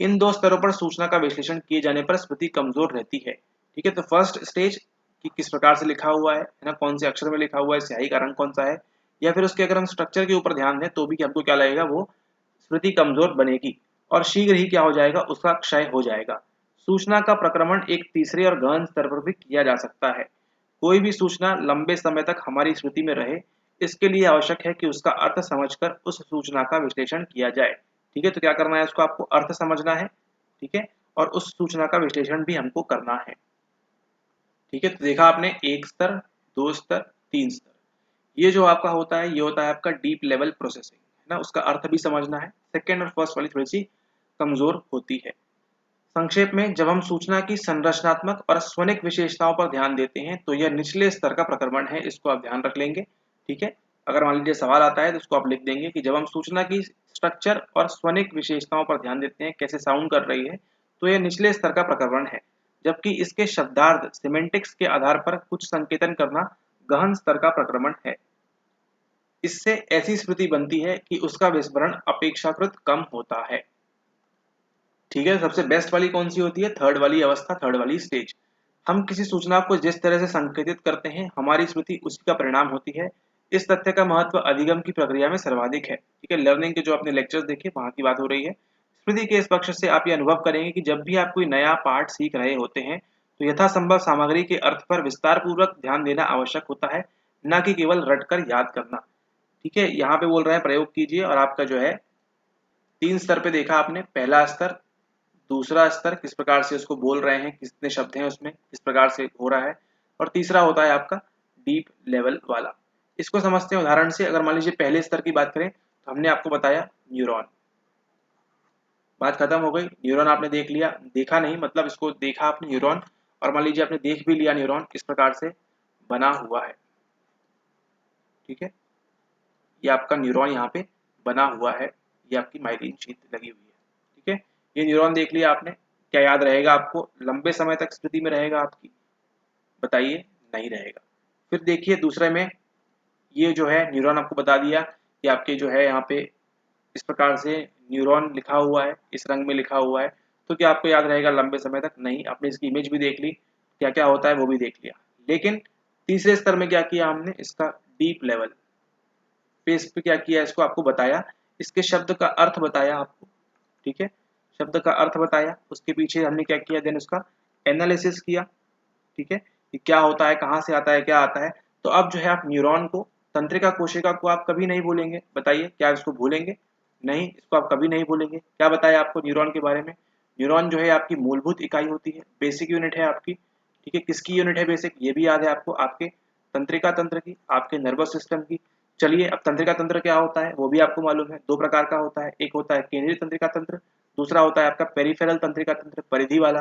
इन दो स्तरों पर सूचना का विश्लेषण किए जाने पर स्मृति कमजोर रहती है। ठीक है, तो फर्स्ट स्टेज कि किस प्रकार से लिखा हुआ है ना, कौन से अक्षर में लिखा हुआ है, स्याही का रंग कौन सा है, या फिर उसके अगर हम स्ट्रक्चर के ऊपर ध्यान दें तो भी हमको क्या लगेगा, वो स्मृति कमजोर बनेगी और शीघ्र ही क्या हो जाएगा, उसका क्षय हो जाएगा। सूचना का प्रक्रमण एक तीसरे और गहन स्तर पर भी किया जा सकता है। कोई भी सूचना लंबे समय तक हमारी स्मृति में रहे, इसके लिए आवश्यक है कि उसका अर्थ समझकर उस सूचना का विश्लेषण किया जाए। ठीक है, तो क्या करना है, उसको आपको अर्थ समझना है। ठीक है, और उस सूचना का विश्लेषण भी हमको करना है। ठीक है, तो देखा आपने एक स्तर, दो स्तर, तीन स्तर। ये जो आपका होता है, ये होता है आपका डीप लेवल प्रोसेसिंग है ना, उसका अर्थ भी समझना है। सेकेंड और फर्स्ट वाली थोड़ी सी कमजोर होती है। संक्षेप में, जब हम सूचना की संरचनात्मक और स्वनिक विशेषताओं पर ध्यान देते हैं तो यह निचले स्तर का प्रक्रमण है, इसको आप ध्यान रख लेंगे। ठीक है, अगर मान लीजिए सवाल आता है तो इसको आप लिख देंगे कि जब हम सूचना की स्ट्रक्चर और स्वनिक विशेषताओं पर ध्यान देते हैं, कैसे साउंड कर रही है, तो यह निचले स्तर का प्रक्रमण है। जबकि इसके शब्दार्थ सिमेंटिक्स के आधार पर कुछ संकेतन करना गहन स्तर का प्रक्रमण है। इससे ऐसी स्मृति बनती है कि उसका विस्मरण अपेक्षाकृत कम होता है। ठीक है, सबसे बेस्ट वाली कौन सी होती है, थर्ड वाली अवस्था, थर्ड वाली स्टेज। हम किसी सूचना को जिस तरह से संकेतित करते हैं, हमारी स्मृति उसी का परिणाम होती है। इस तथ्य का महत्व अधिगम की प्रक्रिया में सर्वाधिक है। ठीक है, लर्निंग के जो आपने लेक्चर्स देखे वहां की बात हो रही है। स्मृति के इस पक्ष से आप ये अनुभव करेंगे कि जब भी आप कोई नया पाठ सीख रहे होते हैं तो यथासंभव सामग्री के अर्थ पर विस्तार पूर्वक ध्यान देना आवश्यक होता है, न कि केवल रटकर याद करना। ठीक है, यहाँ पे बोल रहे हैं प्रयोग कीजिए और आपका जो है तीन स्तर पे देखा आपने, पहला स्तर, दूसरा स्तर किस प्रकार से उसको बोल रहे हैं, कितने शब्द हैं उसमें, किस प्रकार से हो रहा है, और तीसरा होता है आपका डीप लेवल वाला। इसको समझते हैं उदाहरण से। अगर मान लीजिए पहले स्तर की बात करें तो हमने आपको बताया न्यूरॉन, बात खत्म हो गई। न्यूरॉन आपने देख लिया, देखा नहीं मतलब इसको देखा आपने न्यूरॉन, और मान लीजिए आपने देख भी लिया न्यूरॉन किस प्रकार से बना हुआ है। ठीक है, ये आपका न्यूरॉन यहाँ पे बना हुआ है, ये आपकी माइलिन शीट लगी हुई है। ठीक है, ये न्यूरॉन देख लिया आपने, क्या याद रहेगा आपको, लंबे समय तक स्मृति में रहेगा आपकी, बताइए, नहीं रहेगा। फिर देखिए दूसरे में, ये जो है न्यूरॉन आपको बता दिया कि आपके जो है यहाँ पे इस प्रकार से न्यूरॉन लिखा हुआ है, इस रंग में लिखा हुआ है, तो क्या आपको याद रहेगा लंबे समय तक, नहीं। आपने इसकी इमेज भी देख ली, क्या क्या होता है वो भी देख लिया। लेकिन तीसरे स्तर में क्या किया हमने, इसका डीप लेवल पे इस पे क्या किया, इसको आपको बताया, इसके शब्द का अर्थ बताया आपको। ठीक है, शब्द का अर्थ बताया, उसके पीछे हमने क्या किया, देन उसका एनालिसिस किया। ठीक है, कि क्या होता है, कहाँ से आता है, क्या आता है। तो अब जो है आप न्यूरॉन को, तंत्रिका कोशिका को आप कभी नहीं भूलेंगे, बताइए क्या इसको भूलेंगे, नहीं, इसको आप कभी नहीं भूलेंगे। क्या बताया आपको न्यूरॉन के बारे में, न्यूरॉन जो है आपकी मूलभूत इकाई होती है, बेसिक यूनिट है आपकी। ठीक है, किसकी यूनिट है बेसिक, ये भी याद है आपको, आपके तंत्रिका तंत्र की, आपके नर्वस सिस्टम की। चलिए, अब तंत्रिका तंत्र क्या होता है वो भी आपको मालूम है, दो प्रकार का होता है, एक होता है केंद्रीय तंत्रिका तंत्र, दूसरा होता है आपका पेरिफेरल तंत्रिका तंत्र, परिधि वाला।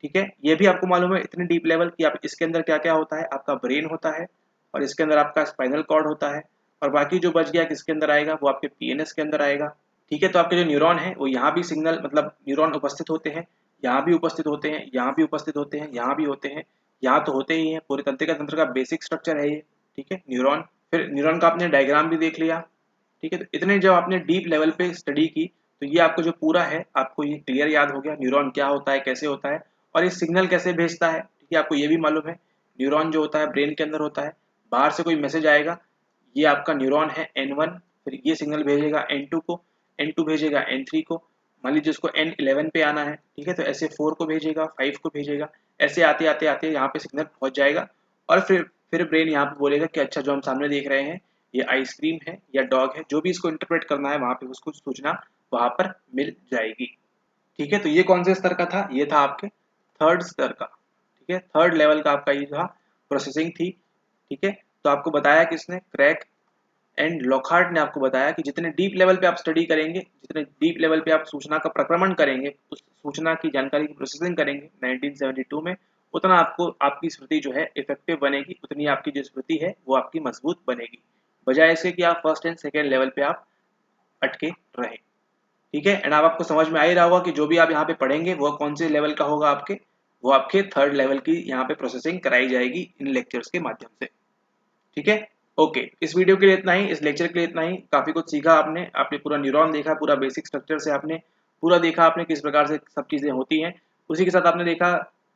ठीक है, ये भी आपको मालूम है इतने डीप लेवल की, आप इसके अंदर क्या क्या होता है, आपका ब्रेन होता है, और इसके अंदर आपका स्पाइनल कॉर्ड होता है, और बाकी जो बच गया किसके अंदर आएगा, वो आपके पीएनएस के अंदर आएगा। ठीक है, तो आपके जो न्यूरॉन है वो यहाँ भी सिग्नल, मतलब न्यूरॉन उपस्थित होते हैं, यहाँ भी उपस्थित होते हैं, यहाँ भी उपस्थित होते हैं, यहाँ भी होते हैं, यहाँ तो होते ही हैं, पूरे तंत्रिका तंत्र का बेसिक स्ट्रक्चर है ये। ठीक है, न्यूरॉन, फिर न्यूरॉन का आपने डायग्राम भी देख लिया। ठीक है, तो इतने जब आपने डीप लेवल पे स्टडी की तो ये आपको जो पूरा है, आपको ये क्लियर याद हो गया, न्यूरॉन क्या होता है, कैसे होता है, और ये सिग्नल कैसे भेजता है। ठीक है, आपको ये भी मालूम है, न्यूरॉन जो होता है ब्रेन के अंदर होता है, बाहर से कोई मैसेज आएगा, ये आपका न्यूरॉन है N1, फिर ये सिग्नल भेजेगा N2 को, N2 भेजेगा N3 को, मान लीजिए उसको N11 पे आना है। ठीक है, तो ऐसे 4 को भेजेगा, 5 को भेजेगा, ऐसे आते आते आते यहाँ पे सिग्नल पहुंच जाएगा, और फिर ब्रेन यहाँ पे बोलेगा कि अच्छा जो हम सामने देख रहे हैं ये आइसक्रीम है या डॉग है, जो भी इसको इंटरप्रेट करना है वहां पे उसको सूचना वहां पर मिल जाएगी। ठीक है, तो ये कौन से स्तर का था, ये था आपके थर्ड स्तर का। ठीक है, थर्ड लेवल का आपका ये था प्रोसेसिंग थी। ठीक है, तो आपको बताया किसने, क्रैक एंड लॉकहार्ट ने आपको बताया कि जितने डीप लेवल पे आप स्टडी करेंगे, जितने डीप लेवल पे आप सूचना का प्रक्रमण करेंगे, उस सूचना की जानकारी की प्रोसेसिंग करेंगे 1972 में, उतना आपको आपकी स्मृति जो है इफेक्टिव बनेगी, उतनी आपकी जो स्मृति है वो आपकी मजबूत बनेगी, बजाय इसके कि आप फर्स्ट एंड सेकेंड लेवल पे आप अटके रहे। ठीक है, एंड आपको समझ में आ ही रहा होगा कि जो भी आप यहाँ पे पढ़ेंगे वो कौन से लेवल का होगा, आपके वो आपके थर्ड लेवल की यहाँ पे प्रोसेसिंग कराई जाएगी इन लेक्चर्स के माध्यम से। ठीक है, ओके, इस वीडियो के लिए इतना ही, इस लेक्चर के लिए इतना ही। काफी कुछ सीखा आपने, आपने पूरा न्यूरॉन देखा, पूरा बेसिक स्ट्रक्चर से आपने पूरा देखा, आपने किस प्रकार से सब चीजें होती हैं। उसी के साथ आपने देखा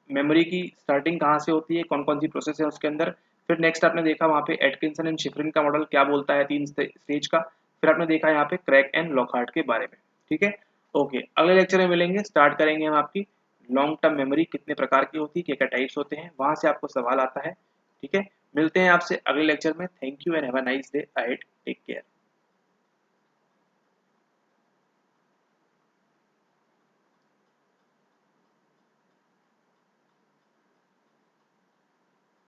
मेमोरी की स्टार्टिंग कहाँ से होती है, कौन कौन सी प्रोसेस है उसके अंदर। फिर नेक्स्ट आपने देखा वहाँ पे एटकिंसन एंड शिफरिन का मॉडल क्या बोलता है 3 स्टेज का। फिर आपने देखा यहाँ पे क्रैक एंड लॉकहार्ट के बारे में। ठीक है, ओके, अगले लेक्चर में मिलेंगे, स्टार्ट करेंगे हम आपकी लॉन्ग टर्म मेमोरी कितने प्रकार की होती है, क्या क्या टाइप्स होते हैं, वहां से आपको सवाल आता है। ठीक है, मिलते हैं आपसे अगले लेक्चर में। Thank you and have a nice day ahead, take care.